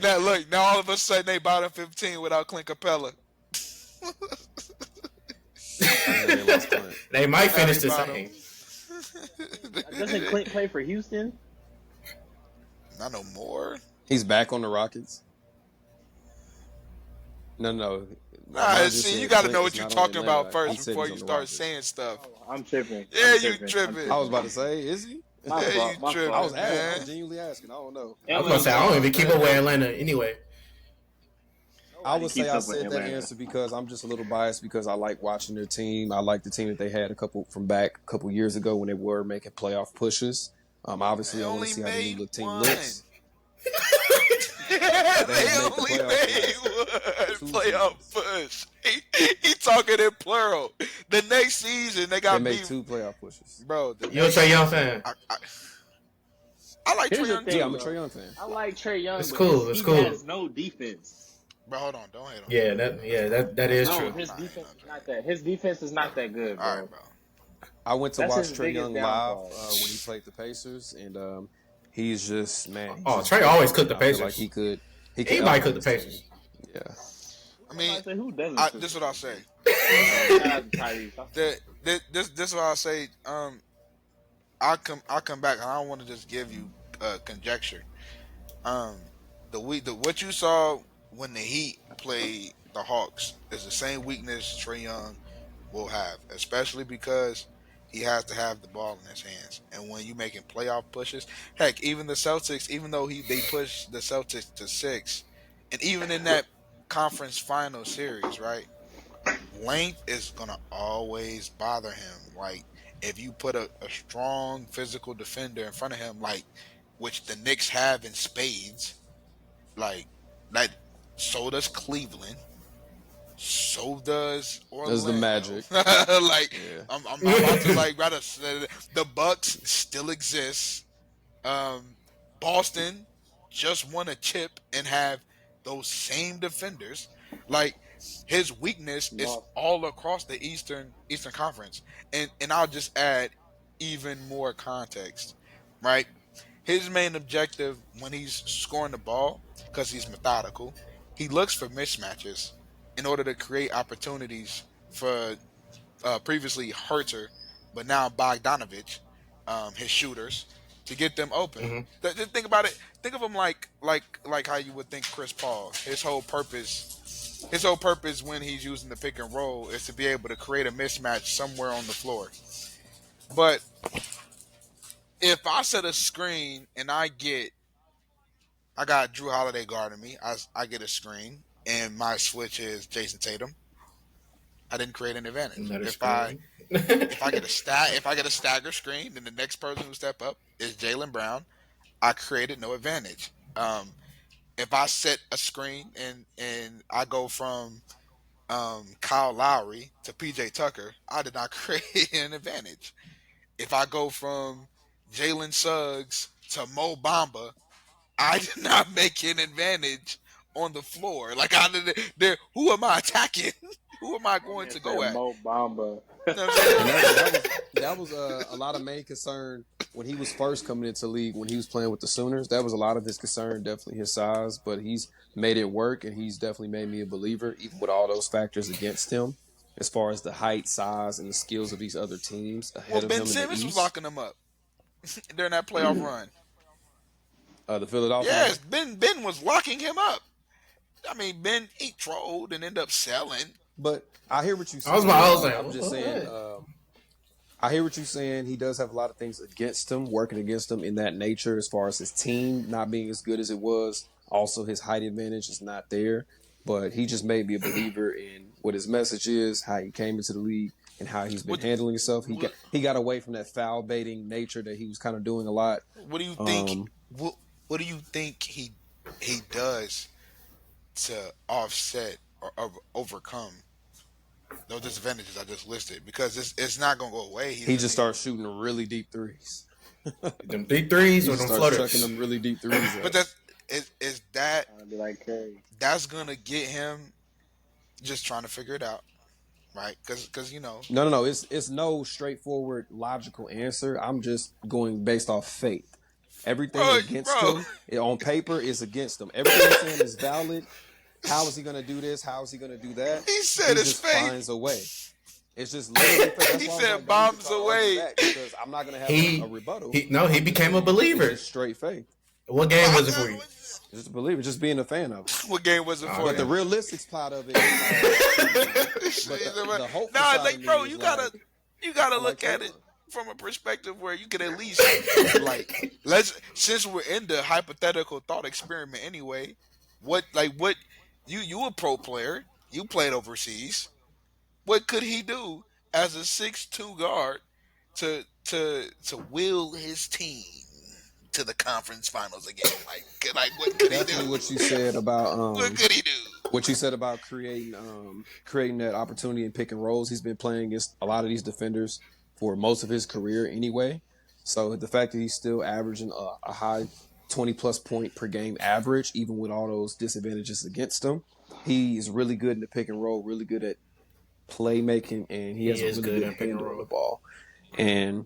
Now all of a sudden they bottom 15 without Clint Capella. they lost Clint. They might finish the Bottom. same. Doesn't Clint play for Houston? Not no more. He's back on the Rockets. No. Nah, just see, said you got to Clint know is what you're not on talking Atlanta. about first He said before he's you on the start Rockets. saying stuff. I'm tripping. Yeah, I'm you tripping. I was about to say, is he? My Yeah, you fault. My I fault. was tripping, asking. I man. was genuinely asking. I don't know. I It was gonna was say I don't even keep up with Atlanta anyway. I nobody would say keeps I up with said that Atlanta. answer because I'm just a little biased because I like watching their team. I like the team that they had a couple years ago when they were making playoff pushes. They Obviously, I want to only see how the new made look team one. looks. They They haven't made the only playoffs the made last one two playoff seasons. push. He talking in plural. The next season they They got made beat, two playoff pushes. bro. The You a next Trey Young season, fan? I like Here's Trae the Young Yeah, thing, I'm a too, Trae though. Young fan. I like Trey Young, It's but cool. It's he cool. has no defense. bro. Hold on, don't hate on me. Yeah, that is No, true. I'm his not hating defense on is Trae not Young. that. His defense is not that good, All right, bro. bro. I went to That's watch his Trae biggest Young live downfall. when he played the Pacers, and he's just man, he's Oh, just Trey always different. cooked the I feel like Pacers. he could Anybody elevate cooked the his team. Pacers. Yeah, I I'm about mean, to say who doesn't cook this the is what I'll say. Pacers? Shout out to Tyrese. I fuck The, with him. this is what I'll say. I'll come back. And I don't want to just give you conjecture. The what you saw when the Heat played the Hawks is the same weakness Trey Young will have, especially because he has to have the ball in his hands. And when you making playoff pushes, heck, even the Celtics, even though they pushed the Celtics to six, and even in that conference final series, right? Length is gonna always bother him. Like if you put a strong physical defender in front of him, like which the Knicks have in spades, like that. So does Cleveland. So does there's the Orlando. Magic. Like Yeah, I'm about to like rather the Bucks still exists. Um, Boston just won a chip and have those same defenders. Like his weakness is Boss. all across the Eastern Conference, and I'll just add even more context. Right, his main objective when he's scoring the ball, because he's methodical, he looks for mismatches in order to create opportunities for previously Herter, but now Bogdanovich, his shooters, to get them open. Hmm. Just think about it. Think of him like how you would think Chris Paul. His whole purpose when he's using the pick and roll is to be able to create a mismatch somewhere on the floor. But if I set a screen and I got Drew Holiday guarding me, I get a screen and my switch is Jason Tatum, I didn't create an advantage. Another If I screen. if I get a stagger screen, then the next person who step up is Jalen Brown. I created no advantage. If I set a screen and I go from Kyle Lowry to PJ Tucker, I did not create an advantage. If I go from Jalen Suggs to Mo Bamba, I did not make an advantage on the floor. Like I did there. Who am I attacking? Who am I That going man to said go at? Mo Bamba. You know what I'm saying? and that was a lot of main concern when he was first coming into the league when he was playing with the Sooners. That was a lot of his concern, definitely his size, but he's made it work and he's definitely made me a believer, even with all those factors against him, as far as the height, size, and the skills of these other teams Well, ahead of Ben him in the Simmons was East. locking them up during that playoff run. The Philadelphia Yes, one. Ben was locking him up. I mean, Ben he trolled and ended up selling. But I hear what you're I was saying. about. I was like, I'm just saying. what? I hear what you're saying. He does have a lot of things against him, working against him in that nature, as far as his team not being as good as it was. Also, his height advantage is not there. But he just made me a believer in what his message is, how he came into the league, and how he's been What handling himself. what, He got away from that foul baiting nature that he was kind of doing a lot. what do you think? Um, What do you think he does to offset or overcome those disadvantages I just listed? Because it's not gonna go away. he just starts shooting really deep threes. Them big threes He or just them starts chucking floaters? them really deep threes but up. is that Trying to be like Curry. that's gonna get him just trying to figure it out, right? Because No. It's no straightforward logical answer. I'm just going based off faith. Everything against bro, him on paper is against him. Everything you're saying is valid. How is he going to do this? How is he going to do that? he said He his just finds faith. a way. It's just literally faith. That's He why I was said like, don't even bombs try to argue away. back because I'm not going to have a He rebuttal. he no, he I'm just became a saying it's believer. just straight faith. What game was it for you? Just a believer, just being a fan of it. What game was it for But you? the Okay. realistic part of it is like, but the hopeful Nah, it's side like, of me bro, is you like, gotta I like look Trae at it. Young. from a perspective where you could at least like let's since we're in the hypothetical thought experiment anyway, what you a pro player, you played overseas. What could he do as a 6'2" guard to will his team to the conference finals again? Like what could he do? Definitely what you said about What could he do? what you said about creating that opportunity in pick and rolls. He's been playing against a lot of these defenders for most of his career anyway. So the fact that he's still averaging a high 20 plus point per game average, even with all those disadvantages against him, he is really good in the pick and roll, really good at playmaking, and he He has a is really good good in pick and handle on the roll. ball. And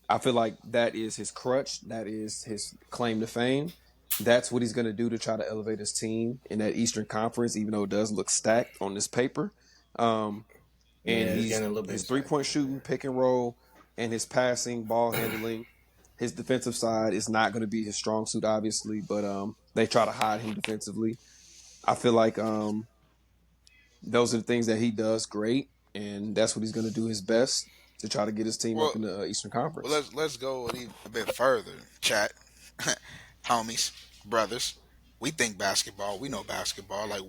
I feel like that is his crutch. That is his claim to fame. That's what he's going to do to try to elevate his team in that Eastern Conference, even though it does look stacked on this paper. Um, and Yeah, it's getting a little his bit 3 point shooting, pick and roll, and his passing, ball handling. His defensive side is not going to be his strong suit, obviously, but they try to hide him defensively. I feel like those are the things that he does great, and that's what he's going to do his best to try to get his team up Well, in the Eastern well, Conference. let's go a bit further. Chat, homies, brothers. We think basketball. We know basketball. Like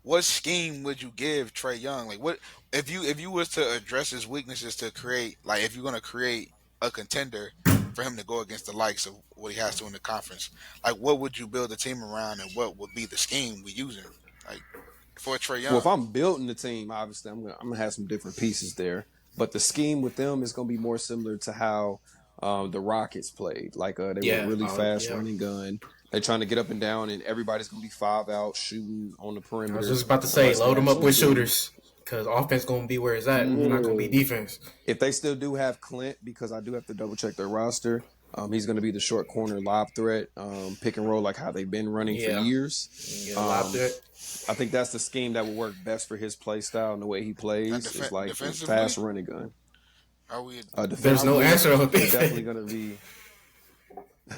what scheme would you give Trey Young? Like what if you was to address his weaknesses to create like if you're gonna create a contender for him to go against the likes of what he has to in the conference, like what would you build a team around and what would be the scheme we using like for Trey Well, if Young? I'm building the team, obviously I'm gonna have some different pieces there. But the scheme with them is gonna be more similar to how the Rockets played. Like they were Yeah, really fast yeah. running gun. They're trying to get up and down, and everybody's gonna be five out shooting on the I was perimeter just about to say, unless they load him up with absolutely. shooters because offense gonna be where it's at. It's not gonna be Mm-hmm. defense. If they still do have Clint, because I do have to double check their roster, he's going to be the short corner lob threat, pick and roll, like how they've been running for Yeah, years. get a lob Um, threat. I think that's the scheme that will work best for his play style and the way he And plays. Is like defensively, fast running gun. are we? There's How no we? Defensively, answer on they're definitely defense. going to be.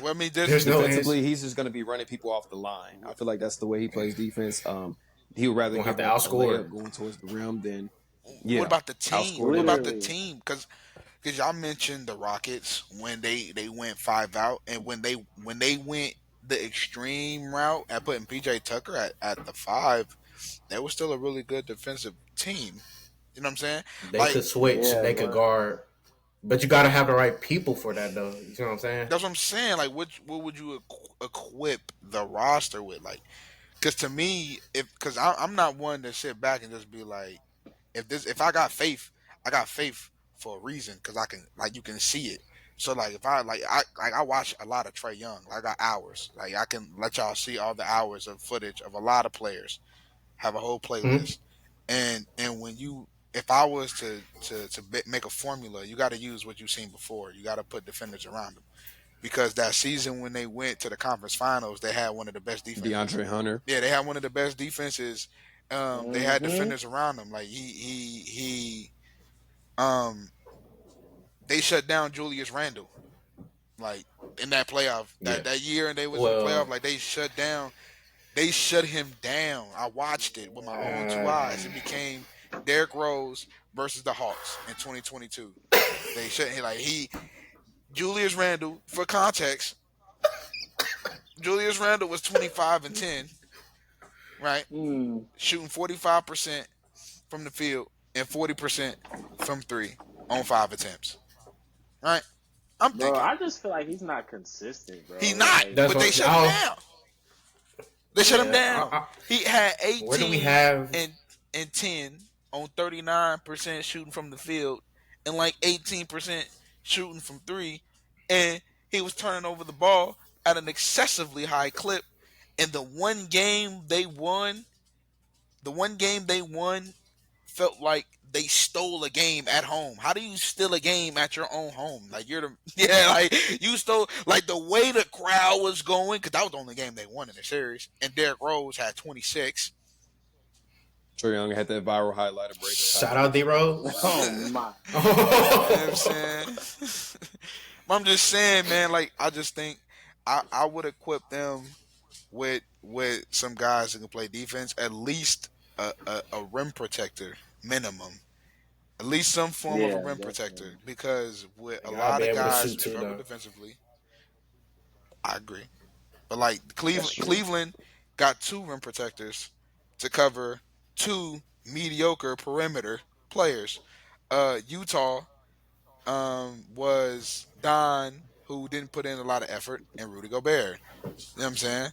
Well, I mean, There's no answer. Defensively, he's just going to be running people off the line. I feel like that's the way he plays defense. He would rather Gonna have give to up a layup outscore. going towards the rim than, what yeah, about the team? outscore What that about way. the Literally. team? Because y'all mentioned the Rockets when they went five out, and when they went the extreme route at putting PJ Tucker at the five, that was still a really good defensive team. You know what I'm saying? They Like could switch. Yeah, They could but guard. But you gotta have the right people for that, though. You know what I'm saying? that's what I'm saying. Like what would you equip the roster with? Like because to me, if because I'm not one to sit back and just be like, if I got faith for a reason because I can like you can see it. So like if I watch a lot of Trey Young, I got hours. Like I can let y'all see all the hours of footage of a lot of players. Have a whole Hmm? playlist, and when you if I was make a formula, you got to use what you've seen before. You got to put defenders around them because that season when they went to the conference finals, they had one of the best defenses. DeAndre Hunter. Yeah, they had one of the best defenses. They had hmm defenders around them. Like he um they shut down Julius Randle like in that playoff Yeah. that year and they was in the playoff Well, like they shut him down. I watched it with my own two eyes. It became Derrick Rose versus the Hawks in 2022. They shut him like he Julius Randle for context. Julius Randle was 25 and 10, right? mm, Shooting 45% from the field and 40% from three on 5 attempts. Right? I'm bro, thinking I just feel like he's not consistent, he's bro. not, Like, that's but they what. shut him I'll, down. They shut him yeah. down. He had Where do we 18 have? and 10 on 39% shooting from the field and like 18% shooting from three, and he was turning over the ball at an excessively high clip. And the one game they won felt like they stole a game at home. How do you steal a game at your own home? Like you're the yeah, like you stole like the way the crowd was going because that was the only game they won in the series. And Derrick Rose had 26. Trey Young had that viral highlight of breaking Shout out ties. D oh Rose. my. You know what I'm saying? I'm just saying, man. Like I just think I would equip them with some guys who can play defense, at least a rim protector minimum. At least some form of a Yeah, rim protector, definitely. because with They a gotta lot be of able to guys shoot who too, struggle though. defensively, I agree. But like That's true. Cleveland got two rim protectors to cover two mediocre perimeter players. Utah was Don, who didn't put in a lot of effort, and Rudy Gobert. You know what I'm saying?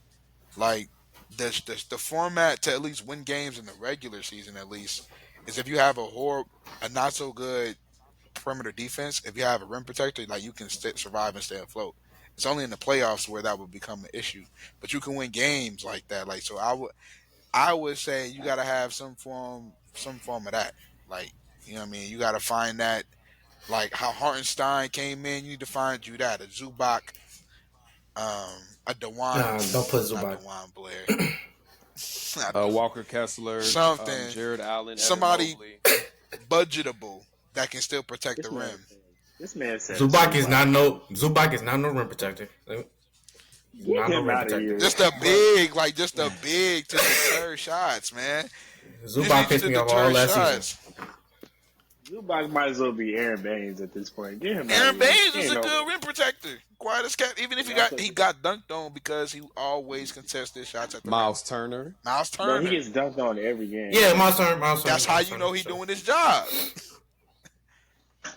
Like the format to at least win games in the regular season, at least, is if you have a not so good perimeter defense. If you have a rim protector, like you can survive and stay afloat. It's only in the playoffs where that would become an issue. But you can win games like that. Like so, I would say you got to have some form of that. Like you know what I mean. You got to find that. Like how Hartenstein came in, you need to find you that a Zubac, a Dewan, Nah, don't put not Zubac. Dewan Blair, not Walker Kessler, something, Jared Allen, Evan somebody Mobley. budgetable that can still protect the This man rim. said. This man said Zubac Zubac. is not no rim protector. Get Not no him rim out of protector. here. Just a big to deter shots, man. You just Zubac need you pissed to me off all deter last season. shots. Zubac might as well be Aaron Baines at this point. Get him out of Aaron here. Baines He is ain't a no. good rim protector. Quiet as cat. Even if He he got also, he got dunked on because he always contested shots at the rim. Miles Turner. Miles but he Turner. gets dunked on every game. Yeah, my That's son, how my you son, know for he sure. doing his job.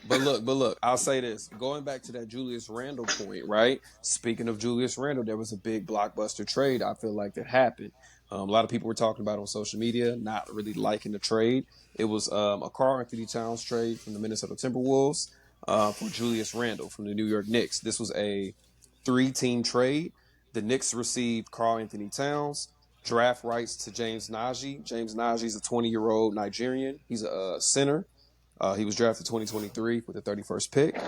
But look, I'll say this. Going back to that Julius Randle point, right? Speaking of Julius Randle, there was a big blockbuster trade I feel like that happened. A lot of people were talking about it on social media, not really liking the trade. It was a Karl Anthony Towns trade from the Minnesota Timberwolves for Julius Randle from the New York Knicks. This was a three-team trade. The Knicks received Karl Anthony Towns, draft rights to James Najee. James Najee is a 20-year-old Nigerian. He's a center. He was drafted 2023 with the 31st pick,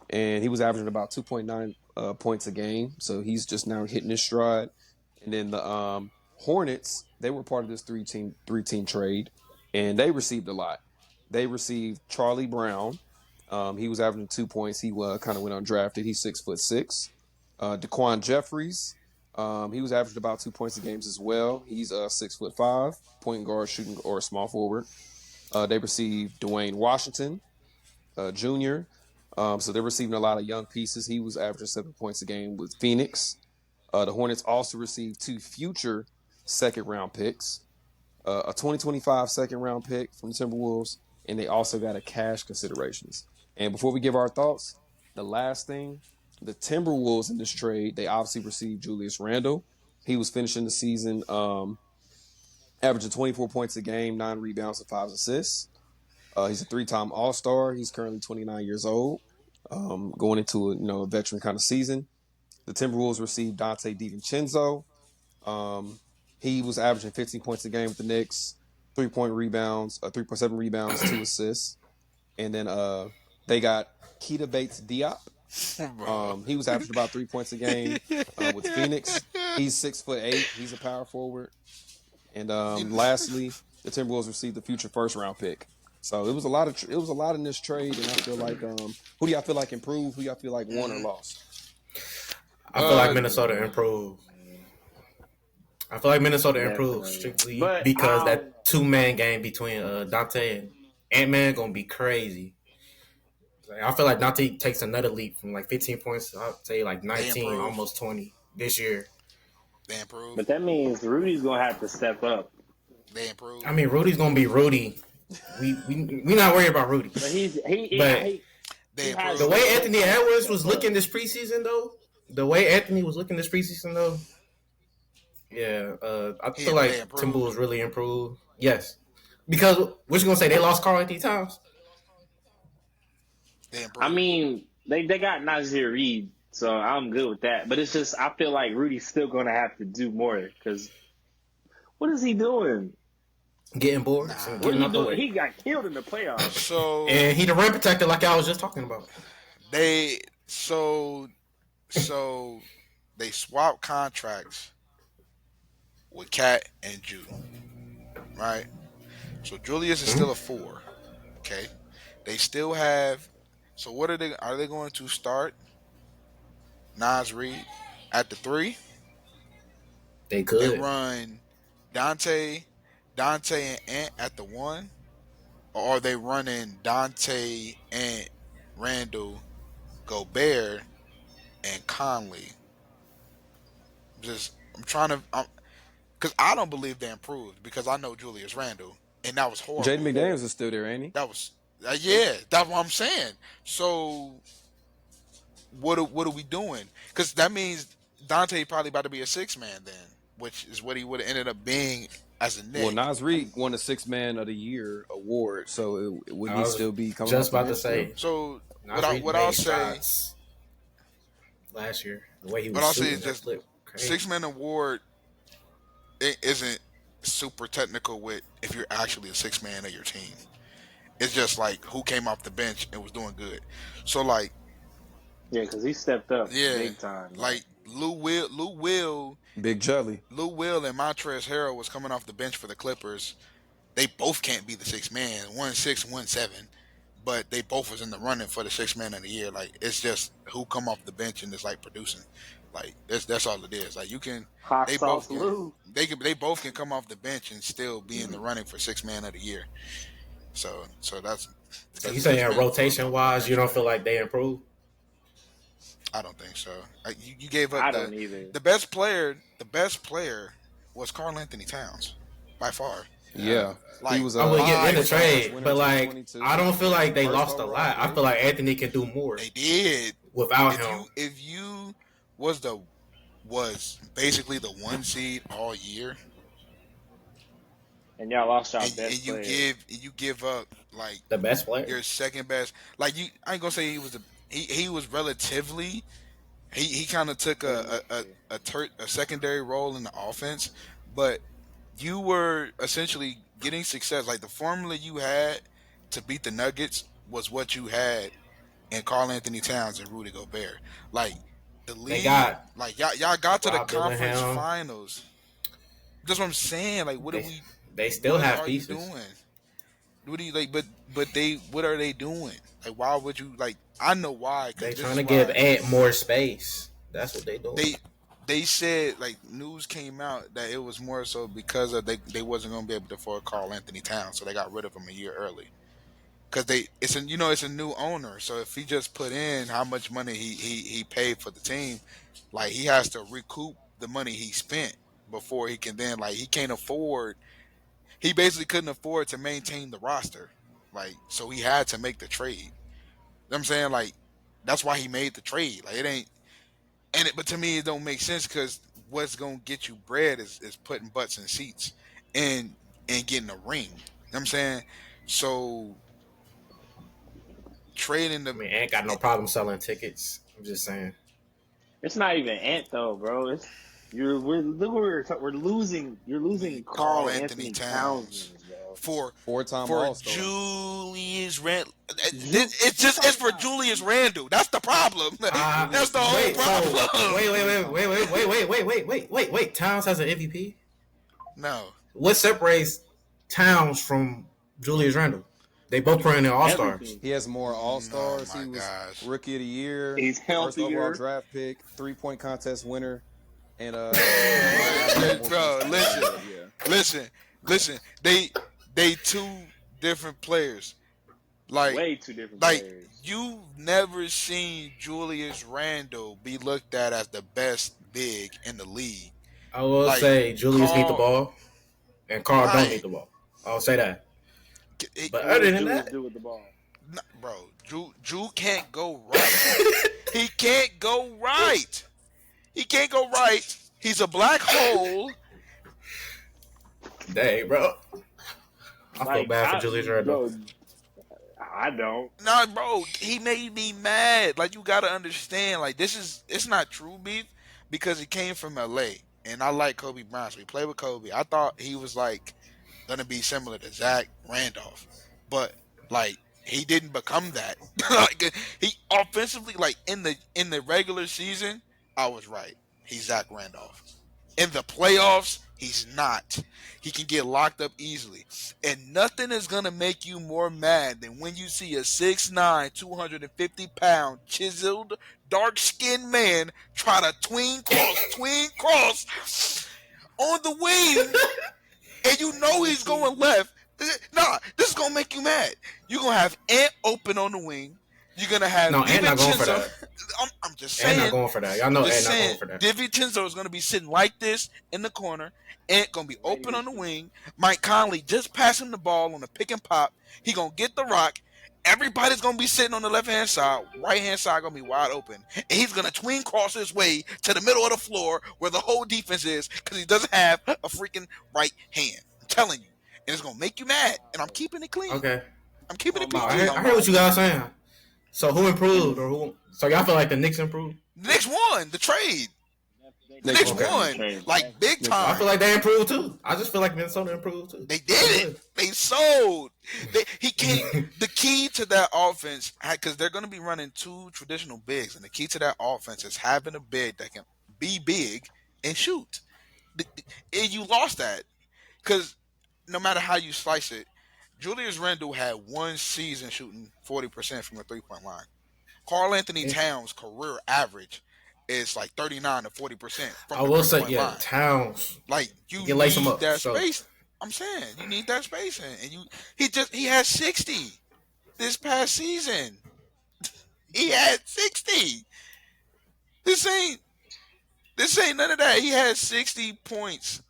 and he was averaging about 2.9 points a game. So he's just now hitting his stride. And then the Hornets, they were part of this three team trade, and they received a lot. They received Charlie Brown. He was averaging 2 points. He kind of went undrafted. He's 6'6". Daquan Jeffries. He was averaging about 2 points a game as well. He's 6'5", point guard, shooting or small forward. They received Dwayne Washington Jr. So they're receiving a lot of young pieces. He was averaging 7 points a game with Phoenix. The Hornets also received two future second round picks, a 2025 second round pick from the Timberwolves, and they also got a cash considerations. And before we give our thoughts, the last thing, the Timberwolves in this trade, they obviously received Julius Randle. He was finishing the season averaging 24 points a game, 9 rebounds, and 5 assists. He's a three-time All-Star. He's currently 29 years old, going into a veteran kind of season. The Timberwolves received Dante DiVincenzo. He was averaging 15 points a game with the Knicks, 3.7 rebounds, 2 assists, and then they got Keita Bates Diop. Bro. He was averaging about 3 points a game with Phoenix. He's 6'8". He's a power forward. And lastly, the Timberwolves received the future first round pick. So it was a lot in this trade, and I feel like who do y'all feel like improved? Who y'all feel like won or Mhm. lost? I feel like Yeah, Minnesota improved. I feel like Minnesota improved definitely. strictly But because that 2-man game between Dante and Ant Man gonna be crazy. Like, I feel like Dante takes another leap from like 15 points. I'd say like They 19, improve. almost 20 this year. They improve. but that means Rudy's gonna have to step up. They improve. I mean, Rudy's gonna be Rudy. We not worried about Rudy, But but They he has the improve. way still Anthony has to Edwards step was up. looking this preseason, though, the way Anthony was looking this preseason, though, yeah, I feel They like improved. Timberwolves really improved. Yes, because what you gonna say? They lost Karl Anthony Towns. They I improved. mean, they got Nazir Reed, so I'm good with that. But it's just I feel like Rudy's still gonna have to do more because what is he doing? Getting boards and Nah. What getting are you out the doing? way. He got killed in the playoffs. So And he the rim protector, like I was just talking about. they so so they swap contracts with Cat and Jew, right? So Julius is still a Mm-hmm. 4. Okay. They still have. So what are they going to start Nas Reed at the 3 They and could. run Dante and Ant at the 1 or are they running Dante and Randall, Gobert and Conley? Just I'm trying to, because I don't believe they improved because I know Julius Randle and that was Jaden horrible. Yeah. McDaniels is still there, ain't he? That was yeah, that's what I'm saying. So what are we doing? Because that means Dante probably about to be a six man then, which is what he would have ended up being as a Well, Nick. Nas Reed won the Six Man of the Year award, so wouldn't I he was still be coming just off the about to bench still? say So Nasri what I'll made say shots last year. The way he what was I'll say is shooting, that just clip six crazy. man award it isn't super technical with if you're actually a six man of your team. It's just like who came off the bench and was doing good. So like Yeah, because he stepped up yeah, big time. Like like Big Jelly. Lou Will and Montrezl Harrell was coming off the bench for the Clippers. They both can't be the six man. 1-6, 1-7, but they both was in the running for the six man of the year. Like it's just who come off the bench and is like producing. Like that's all it is. Like you can, hot they both sauce can, Lou. they both can come off the bench and still be in the running for six man of the year. So that's So because you the six saying man improved rotation off the wise, you bench, don't but feel like they improved? I don't think so. You gave up I don't either. the best player. The best player was Karl Anthony Towns by far. Yeah, he Like was I would get by in the finals far. trade, winner but like I 2022, don't feel like they first lost a overall lot. I feel pick. like Anthony can do more They did. without him. If you was the was basically the one seed all year, And y'all lost y'all and best player. you give up like The best player. your second best. Like you, I ain't gonna say he was he was relatively. He kind of took a secondary role in the offense, but you were essentially getting success. Like the formula you had to beat the Nuggets was what you had in Karl Anthony Towns and Rudy Gobert. Like the They league, got like y'all got to the Rob conference Dillingham. finals. That's what I'm saying. Like They they still what have are you pieces. doing? What do you like? But they what are they doing? Like why would you like? I know why because They this trying is to give why Ant more space. That's what they doing. they they said like news came out that it was more so because of they wasn't gonna be able to afford Karl Anthony Towns, so they got rid of him a year early. Because they it's a it's a new owner, so if he just put in how much money he paid for the team, like he has to recoup the money he spent before he can then like he can't afford he basically couldn't afford to maintain the roster, like so he had to make the trade. You know what I'm saying? Like that's why he made the trade. Like it ain't but to me it don't make sense because what's gonna get you bread is putting butts in seats and getting a ring. You know what I'm saying? So trading I the mean, Ant got no problem selling tickets. I'm just saying. It's not even Ant though, bro. It's you're we're losing. You're losing Carl Carl Anthony Anthony Towns Townsend, bro. for Four-time for All Star. Julius Randle. You It's for Julius Randle. That's the problem. That's the whole Wait. So problem. wait. Towns has an MVP. No, What separates Towns from Julius Randle? They both playing in All Stars. everything. He has more All oh Stars. my He was gosh. Rookie of the Year, He's first overall healthier. draft pick, 3-point contest winner, and he had more points Bro, per game. listen, But yeah, listen, listen. They two different players. Like Way two different like players. you've never seen Julius Randle be looked at as the best big in the league. I will Like say Julius need the Carl, ball, and Carl don't right? need the ball. I'll say that. It, But And what other does than Julius that, do with the ball? bro, Drew can't go right. He can't go right. He can't go right. He's a black hole. dang, bro, I feel Like bad for I, Julius Randle. bro, I don't. Nah, bro, he made me mad. Like you gotta understand, like it's not true beef because he came from LA and I like Kobe Bryant. So he played with Kobe. I thought he was like gonna be similar to Zach Randolph, but like he didn't become that. Like he offensively, like in the regular season, I was right. He's Zach Randolph. In the playoffs, he's not. He can get locked up easily. And nothing is going to make you more mad than when you see a 6'9", 250-pound, chiseled, dark skinned man try to tween cross on the wing, and you know he's Pussy. going left. Nah, this is gonna make you mad. You're gonna have Ant open on the wing. You're gonna have No, Ant not going for DiVincenzo. that. I'm just Ant not saying. going for that. Y'all I'm know just Ant not saying. going for that. DiVincenzo is gonna be sitting like this in the corner. Ant gonna be open Regular on the season. wing. Mike Conley just pass him the ball on a pick and pop. He gonna get the rock. Everybody's gonna be sitting on the left hand side. Right hand side gonna be wide open, and he's gonna tween cross his way to the middle of the floor where the whole defense is because he doesn't have a freaking right hand. I'm telling you, and it's gonna make you mad. And I'm keeping it clean. Okay. I'm keeping it Talking No, about PG. talking I heard about what you guys saying. So who and improved or who? So y'all feel like the Knicks improved? The Knicks won the trade. they The Knicks Knicks won. Okay. won the won trade. like big Knicks I won. feel time. like they improved too. I just feel like Minnesota improved too. They did That's it. They sold. He can't. good. The key to that offense, because they're going to be running two traditional bigs, and the key to that offense is having a big that can be big and shoot. And you lost that because no matter how you slice it, Julius Randle had one season shooting 40% from the 3-point line. Karl Anthony Towns' career average is like 39 to 40% from I the will three say, point yeah, line. Towns. Like You you can lace them need up for that sure. space. I'm saying you need that spacing, and he had 60 this past season. He had 60. This ain't this ain't none of that. He had 60 points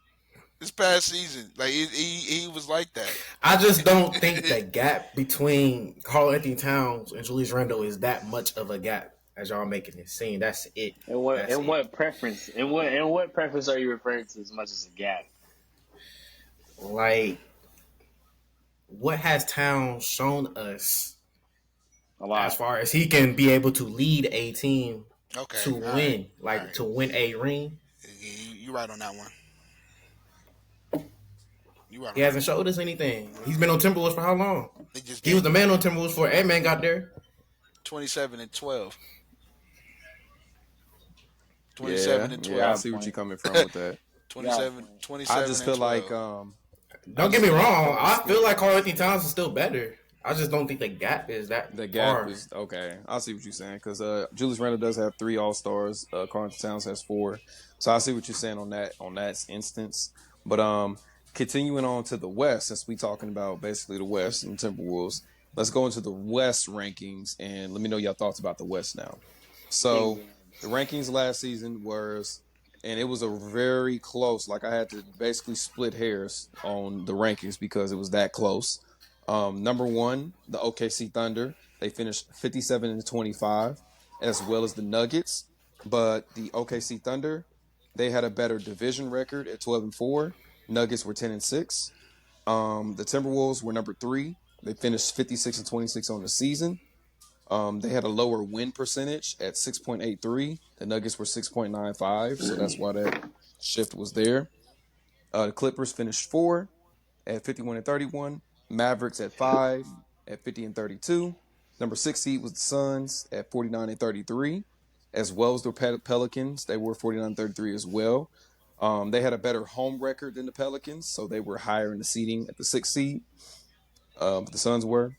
this past season. Like he was like that. I just don't think the gap between Karl Anthony Towns and Julius Randle is that much of a gap as y'all making it seem. That's it. That's And it. what preference? And what preference are you referring to as much as a gap? Like, what has Towns shown us A as lot. far as he can be able to lead a team Okay, to all right, win, all like right. to win a ring? You right on that one. You right He on that hasn't one. showed us anything. He's been on Timberwolves for how long? They just He was gained the man on Timberwolves before A-Man got there. 27 and 12. 27 Yeah, and yeah, I Got a 12. see what you're point. coming from with that. 27, Point. I 27 just and feel like 12. I Don't get just me feel like wrong. Paul I feel like still Karl Anthony Towns is still better. I just don't think the gap is that the gap far. is okay. I see what you're saying because Julius Randle does have 3 All Stars. Karl Towns has 4, so I see what you're saying on that instance. But continuing on to the West, since we talking about basically the West and Timberwolves, let's go into the West rankings and let me know your thoughts about the West now. Kings So and the rankings last season was, and it was a very close. Like I had to basically split hairs on the rankings because it was that close. Number one, the OKC Thunder. They finished 57 and 25, as well as the Nuggets. But the OKC Thunder, they had a better division record at 12 and 4. Nuggets were 10 and 6. The Timberwolves were number three. They finished 56 and 26 on the season. They had a lower win percentage at 6.83. The Nuggets were 6.95, so that's why that shift was there. The Clippers finished four at 51 and 31. Mavericks at five at 50 and 32. Number six seed was the Suns at 49 and 33, as well as the Pelicans. They were 49 and 33 as well. They had a better home record than the Pelicans, so they were higher in the seeding at the sixth seed. The Suns were.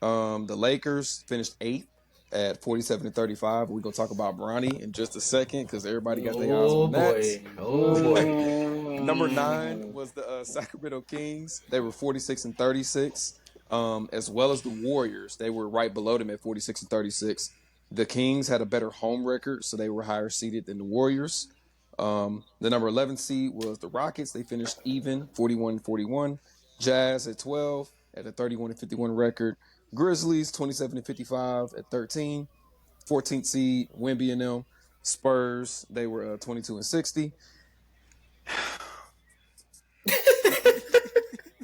The Lakers finished eighth at 47 and 35. We're gonna talk about Bronny in just a second because everybody got their eyes Oh on that. boy. Oh boy. Number nine was the Sacramento Kings. They were 46 and 36, as well as the Warriors. They were right below them at 46 and 36. The Kings had a better home record, so they were higher seeded than the Warriors. The number 11 seed was the Rockets. They finished even, 41 and 41. Jazz at 12 at a 31 and 51 record. Grizzlies 27 and 55 at 13. 14th seed, Wemby and them. Spurs, they were 22 and 60.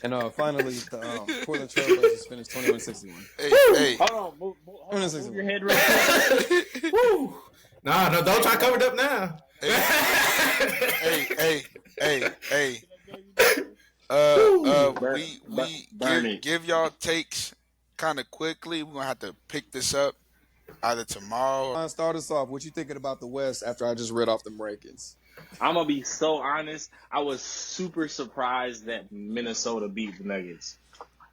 And finally, the Portland Trailblazers finished 21 and 61. Hey, hey, hold on, hold 21 on, and move your 61. head real quick. Woo. Nah, no, don't try covered up now. hey, hey. We Burn it. give y'all takes kind of quickly. We're gonna have to pick this up either tomorrow. Start us off. What you thinking about the West after I just read off them rankings? I'm gonna be so honest. I was super surprised that Minnesota beat the Nuggets.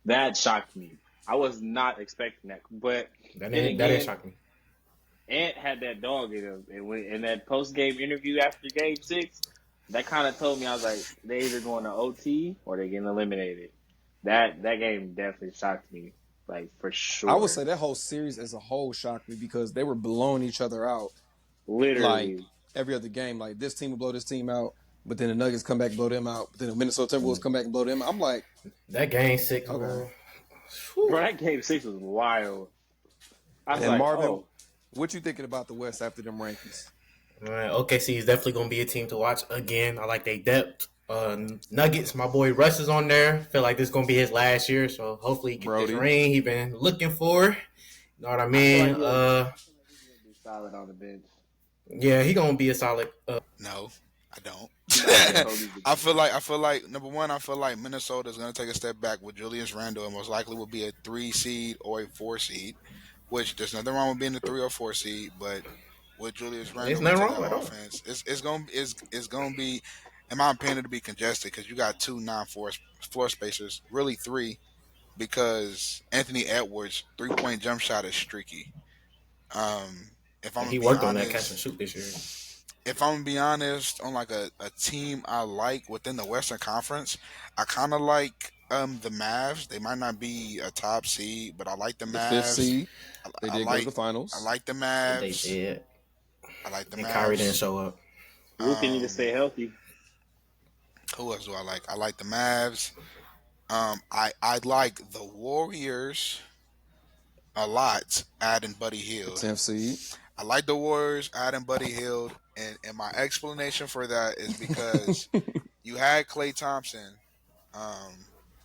That shocked me. I was not expecting that. But That then didn't again, shock me. Ant had that dog in him. And in that post game interview after Game 6, that kind of told me I was like, they either going to OT or they getting eliminated. That game definitely shocked me, like for I would sure. say that whole series as a whole shocked me because they were blowing each other out like Literally, every other game. Like this team will blow this team out, but then the Nuggets come back and blow them out. But then the Minnesota Timberwolves come back and blow them out. I'm like, That game 6, okay. bro. Whew. bro. That game six was wild. I was And like, Marvin, oh, what you thinking about the West after them rankings? OKC is definitely gonna be a team to watch again. I like their depth. Nuggets, my boy Russ is on there. Feel like this is gonna be his last year, so hopefully he get this Brody. ring he been looking for. You know what I I feel mean? like I feel like he's gonna be solid on the bench. Yeah, he gonna be a solid. No, I don't. Nah, I told you to I be feel like number one, I feel like Minnesota is going to take a step back with Julius Randle and most likely will be a 3 seed or a 4 seed. Which there's nothing wrong with being a 3 or 4 seed, but with Julius There's Randle nothing into wrong that at all. offense, it's gonna be, in my opinion, to be congested because you got two non floor spacers, really three, because Anthony Edwards 3 point jump shot is streaky. If I'm And gonna he be worked on that catch and honest, shoot this year. on like a team I like within the Western Conference, I kind of like the Mavs. They might not be a top seed, but I like the The fifth Mavs. seed. They I did go to like the I finals. like the They Mavs. did, I like the and Kyrie didn't Mavs. show up. Luka need to stay Um, healthy. who else do I like? I like the Mavs. I like the Warriors a lot. Adding Buddy The Hield. 10th seed. I like the Warriors adding Buddy Hield, and my explanation for that is because you had Klay Thompson um,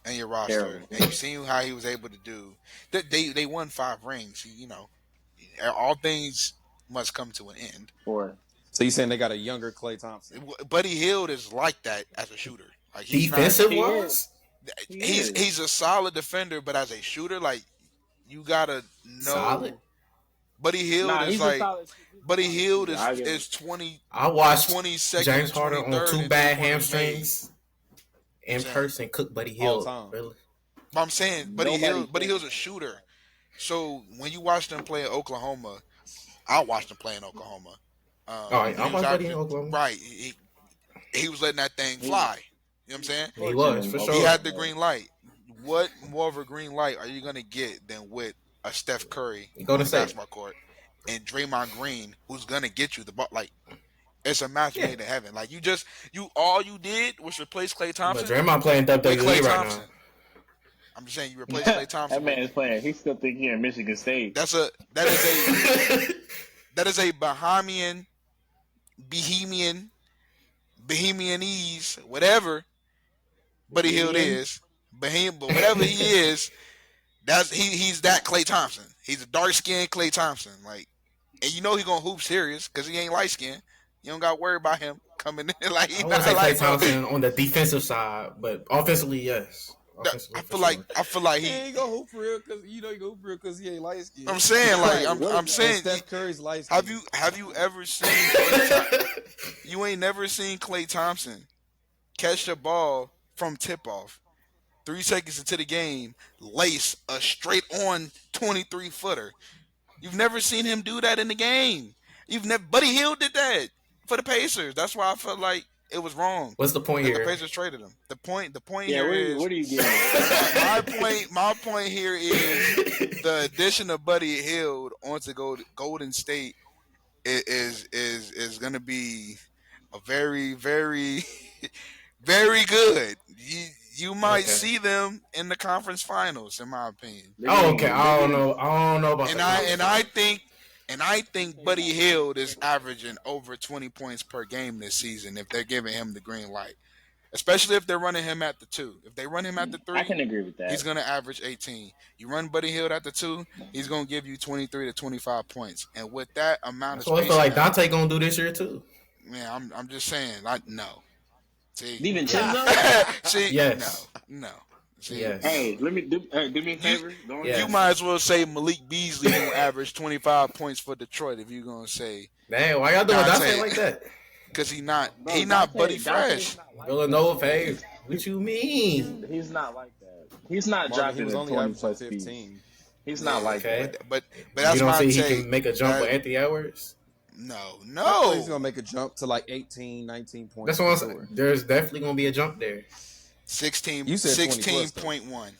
in your roster, Terrible. and you seen how he was able to do. They won 5 rings. All things must come to an end. Or So you saying they got a younger Clay Thompson? Buddy Hield is like that as a shooter. Like he's not. Defensive he is. wise, He is. He's a solid defender, but as a shooter, like you gotta solid. know. Buddy Hield Nah, is he's a like solid. He's a Buddy solid Hield shooter. I give him. is I watched 22nd James and Harden on 23rd two in three bad pointers made. hamstrings I'm in saying, person. Cook Buddy All Hield. time. Really? but I'm saying Nobody Buddy can. Hield's a shooter. So when you watch them play in Oklahoma, I watched them play in Oklahoma. All right, When I he was watched Buddy in averaging Oklahoma. right, he was letting that thing He fly. You know what I'm saying? He torching was in for He sure. Oklahoma, had the man. green light. What more of a green light are you gonna get than with a Steph Curry You on gonna the say? basketball court and Draymond Green, who's gonna get you the ball? Like it's a match Yeah, made in heaven. Like you all you did was replace Klay but Thompson Draymond playing with Klay WWE right now. Thompson. I'm just saying you replace Klay Thompson That man with is playing. He still think he in Michigan State. that's a that is a that is a Bohemian Bohemianese whatever Buddy Hield Bohemian. is but whatever he is. He's that Klay Thompson. He's a dark skinned Klay Thompson. Like, and you know he gonna hoop serious because he ain't light skinned. You don't got to worry about him coming in like he I want not to say Klay like bro. Thompson on the defensive side, but offensively, yes. Offensively, for sure. I feel like He he. ain't gonna hoop for real because you know he gonna hoop for real because he ain't light skinned. I'm saying like Right. What I'm is And saying. Steph Curry's light Have skinned. you ever seen Klay you ain't never seen Klay Thompson catch the ball from tip off 3 seconds into the game, lace a straight on 23 footer. You've never seen him do that in the game. You've never. Buddy Hield did that for the Pacers. That's why I felt like it was wrong What's the point that the here? Pacers traded him. The point Yeah, here is what are you getting at? my point here is the addition of Buddy Hield onto Golden State is going to be a very very very good. You might Okay. see them in the conference finals, in my opinion. They're Oh, okay. getting. They're I don't getting. know. I don't know about the And I conference and I final. think Buddy Hield is averaging over 20 points per game this season if they're giving him the green light. Especially if they're running him at the two. If they run him at the I three, can agree with he's that. gonna average 18. You run Buddy Hield at the two, he's gonna give you 23 to 25 points. And with that amount of That's what I feel spacing like that Dante gonna do this year too. man, I'm just saying, like no. See, DiVincenzo. see, Yes. no. See, Yes. Hey, let me do me a you favor. Go on Yeah. you might as well say Malik Beasley gonna average 25 points for Detroit if you're gonna say Dang, why y'all doing Dante Dante like that? because Bro, he not Buddy Dante's Fresh. not like Villanova that. fave. What you mean? He's not like that. He's not Marvin, he dropping was a only 20 averaging plus piece. 15. He's Yeah, not like Okay. that. but You that's don't my see he take. can make a jump with That, Anthony Edwards? no, I feel like he's no. gonna make a jump to like 18, 19 points That's what I'm for saying. sure. There's definitely gonna be a jump there. 16, You said 20 plus though. 16.1.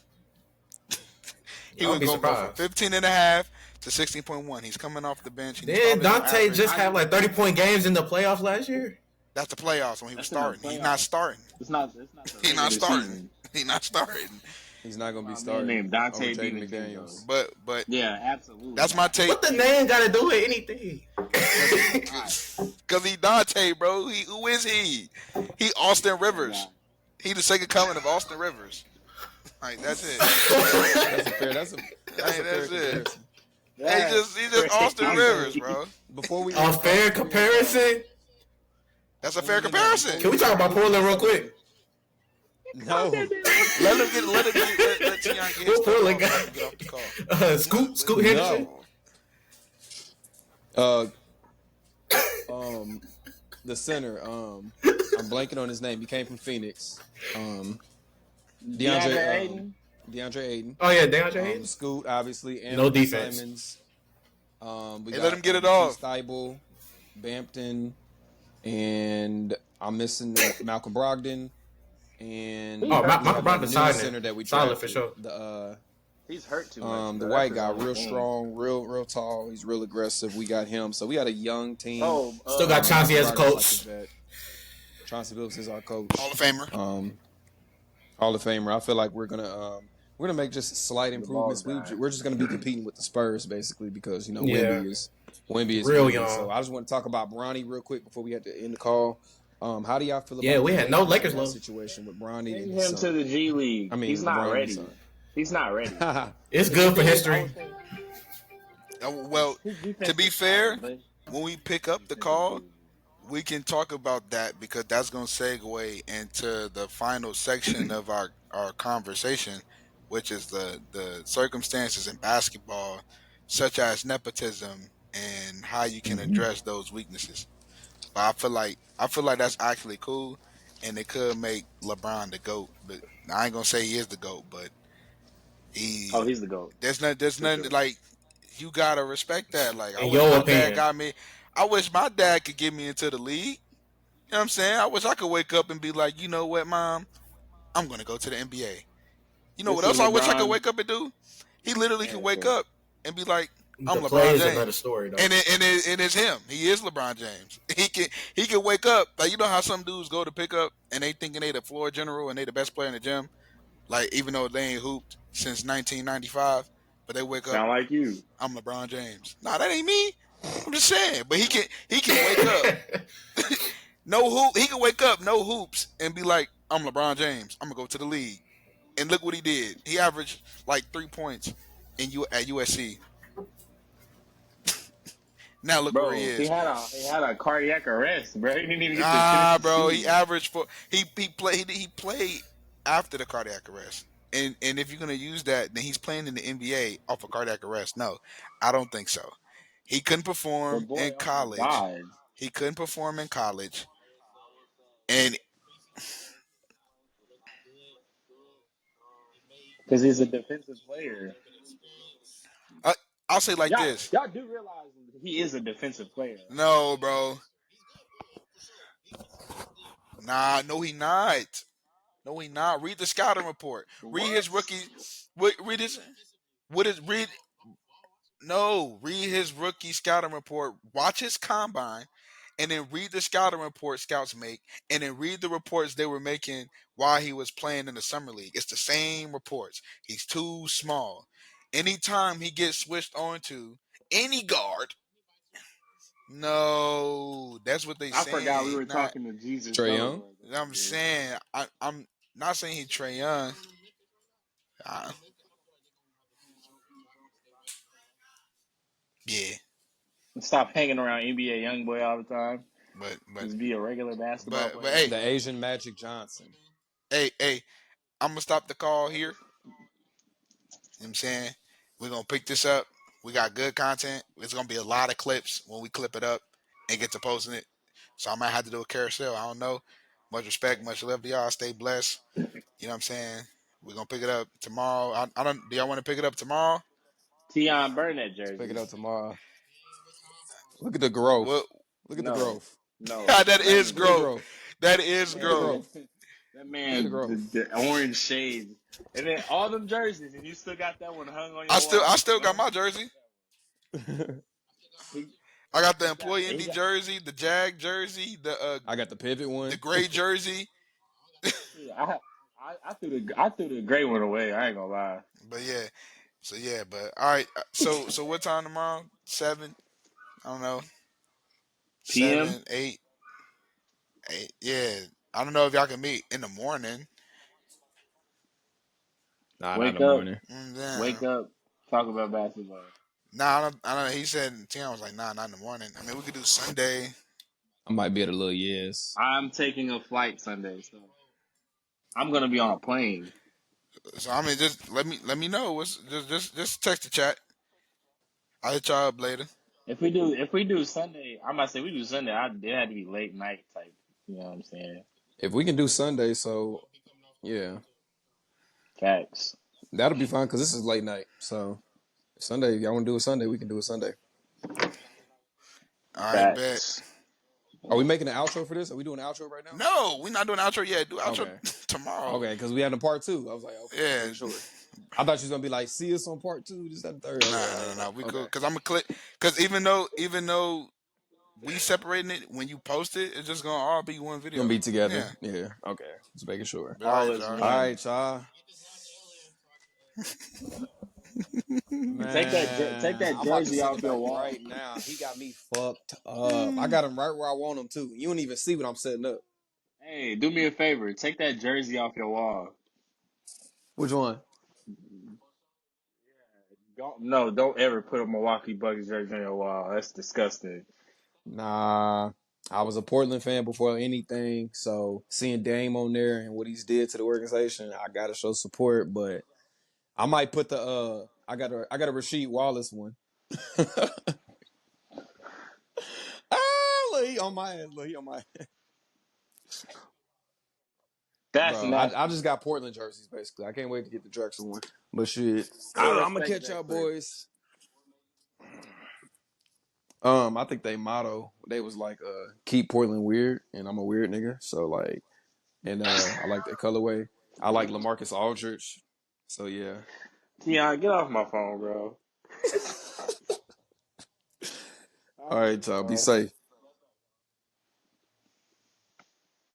He I would was be going to go from surprised. 15 and a half to 16.1. He's coming off the bench and he's Did probably going to Dante average. just have like 30-point games in the playoffs last year? That's the playoffs when he was That's in the starting. He's not playoffs. starting. It's not. It's not the He's not regular starting. season. He's not starting. He's not gonna be My man starting named over Dante Jaden DiVincenzo. McDaniels. But Yeah, absolutely that's my not. take What the name got to do with anything? because he Not because he Dante, bro. Who is he? He Austin that Rivers. guy. He the second coming of Austin Rivers. Like that's it. That's a fair. That's Like a fair that's it. comparison. That's He's just Austin Rivers, crazy. bro. Before we end A the call, fair comparison? That's a before fair we end the, before comparison. we Can we end the talk call, about Portland real quick? no, Let Tion get his What stuff Portland off so I got? can get off the call. Scoot Henderson? no. Uh, the center. I'm blanking on his name. He came from Phoenix. DeAndre Ayton. DeAndre Ayton. Oh yeah, DeAndre Ayton. Scoot, obviously, and No defense. Simons. We Hey, got let him get it Matisse off. Thybulle, Bampton, and I'm missing Malcolm Brogdon. And Oh, we Malcolm have that Brogdon new solid. center that we Solid drafted. for sure. He's hurt too much. The Bro. white That's guy, his only real thing. strong, real tall. He's real aggressive. We got him. So we got a young team. Oh, Still got Chauncey as a Brogdon's coach. like a vet. Chauncey Billups is our coach. Hall of Famer. Hall of Famer. I feel like we're gonna make just slight improvements. bald guy. We're just gonna be competing with the Spurs basically because Yeah. Wemby is Real good. young. So I just want to talk about Bronny real quick before we had to end the call. How do y'all feel about Yeah, we had no Lakers that love. situation with Bronny Send and him his to son? the G League. I mean, He's not LeBron and ready. his He's not ready. son. It's good for I history. would say Well, his defense to be is fair, solid, but when we pick up the call, we can talk about that because that's going to segue into the final section of our conversation, which is the circumstances in basketball, such as nepotism and how you can Mhm. address those weaknesses. But I feel like that's actually cool, and it could make LeBron the GOAT. But I ain't gonna say he is the GOAT, but he he's the GOAT there's for nothing sure. like you gotta respect that. Like I In wish your my dad opinion. got me. I wish my dad could get me into the league. You know what I'm saying? I wish I could wake up and be like, you know what, mom, I'm gonna go to the NBA. You know This what is else I wish I could LeBron. wake up and do? He literally can wake Answer. up and be like, I'm The play LeBron is another James. story though. And it's him. He is LeBron James. He can wake up like you know how some dudes go to pick up and they thinking they the floor general and they the best player in the gym. Like even though they ain't hooped since 1995, but they wake up, Sound like you. I'm LeBron James. Nah, that ain't me. I'm just saying. But he can wake up no hoop. He can wake up no hoops and be like, I'm LeBron James. I'm gonna go to the league. And look what he did. He averaged like 3 points at USC. Now look where he Bro, is. he had a cardiac arrest, bro. He didn't even get to finish Ah, the bro, he season. averaged for he played after the cardiac arrest. And if you're gonna use that, then he's playing in the NBA off a cardiac arrest. No, I don't think so. He couldn't The perform in boy almost college. died He couldn't perform in college, and because he's a defensive player. I, I'll say like Y'all, this. y'all do realize he is a defensive player, right? No, bro. Nah, no, he not. No, he not. Read the scouting report. Read his What? rookie. Read his. What is read? No, read his rookie scouting report. Watch his combine, and then read the scouting report scouts make, and then read the reports they were making while he was playing in the summer league. It's the same reports. He's too small. Anytime he gets switched on to any guard, no, that's what they I forgot we saying. were Not, talking to Jesus Trey Young. Shuttlesworth I'm earlier. saying I'm not saying he Trey Young. Uh, yeah, Stop hanging around NBA YoungBoy all the time. but but Just be a regular basketball but player. The Asian Magic Johnson. hey, I'm gonna stop the call here. You know what I'm saying? We're gonna pick this up. We got good content. It's gonna be a lot of clips when we clip it up and get to posting it. So I might have to do a carousel. I don't know. Much respect, much love to y'all. Stay blessed. You know what I'm saying? We're gonna pick it up tomorrow. I don't do y'all want to pick it up tomorrow? Tion Burnett Let's pick it jersey. up tomorrow. Look at the growth. Well, Look at the No, growth. no, that not is Look at the even. growth. growth. That is Look at the growth. growth. That He in the man, Grove. the orange shades, and then all them jerseys, and you still got that one hung on I your still wall. I You still got know, my jersey. he I got the he got employee he Indy got. jersey, the Jag jersey, I got the pivot the one. gray jersey. Yeah, I threw the gray one away. I ain't gonna lie. But yeah, so yeah, but all right. So what time tomorrow? 7. I don't know. PM, 7, 8, 8. Yeah, I don't know if y'all can meet in the morning. Nah, not in wake the up, morning. wake Yeah. up, talk about basketball. Nah, I don't. He said Tim was like, nah, not in the morning. I mean, we could do Sunday. I might be at a little yes. I'm taking a flight Sunday, so I'm gonna be on a plane. So I mean, just let me know. What's just text the chat. I'll hit y'all up later. If we do Sunday, I might say we do Sunday. It had to be late night type. You know what I'm saying? If we can do Sunday, so yeah, Facts, that'll be fine because this is late night. So Sunday, if y'all want to do it Sunday, we can do it Sunday. All right, bet. facts. Are we making an outro for this? Are we doing an outro right now? No, we're not doing outro yet. Do outro Okay. tomorrow. Okay, because we had a part two. I was like, okay, just Yeah. making sure. I thought you was gonna be like, see us on part two, this, that, and third. I was like, Nah, no, no, no. We okay. cool. Cause I'm gonna click. Cause even though we separating it, when you post it, it's just gonna all be one Gonna video. be together. Yeah. Yeah. Okay. Just making sure. But all All right, is y'all. All one. right, y'all. And take Man, that I'm about to jersey send it off your back wall. right now. He got me fucked up. I got him right where I want him to. You don't even see what I'm setting up. Hey, do me a favor. Take that jersey off your wall. Which one? Don't ever put a Milwaukee Bucks jersey on your wall. That's disgusting. Nah, I was a Portland fan before anything. So seeing Dame on there and what he's did to the organization, I gotta show support. But I might put the I got a Rasheed Wallace one. Look, he on my ass. Look, he on my ass. That's Bro, I nasty. just got Portland jerseys basically. I can't wait to get the Drexel one. But shit, I I'm gonna respect catch y'all Drexler. boys. I think they motto they was like keep Portland weird, and I'm a weird nigga, so like, and I like that colorway. I like LaMarcus Aldridge, so yeah. Tion, get off my phone, bro. All All right, right, y'all be bro. safe.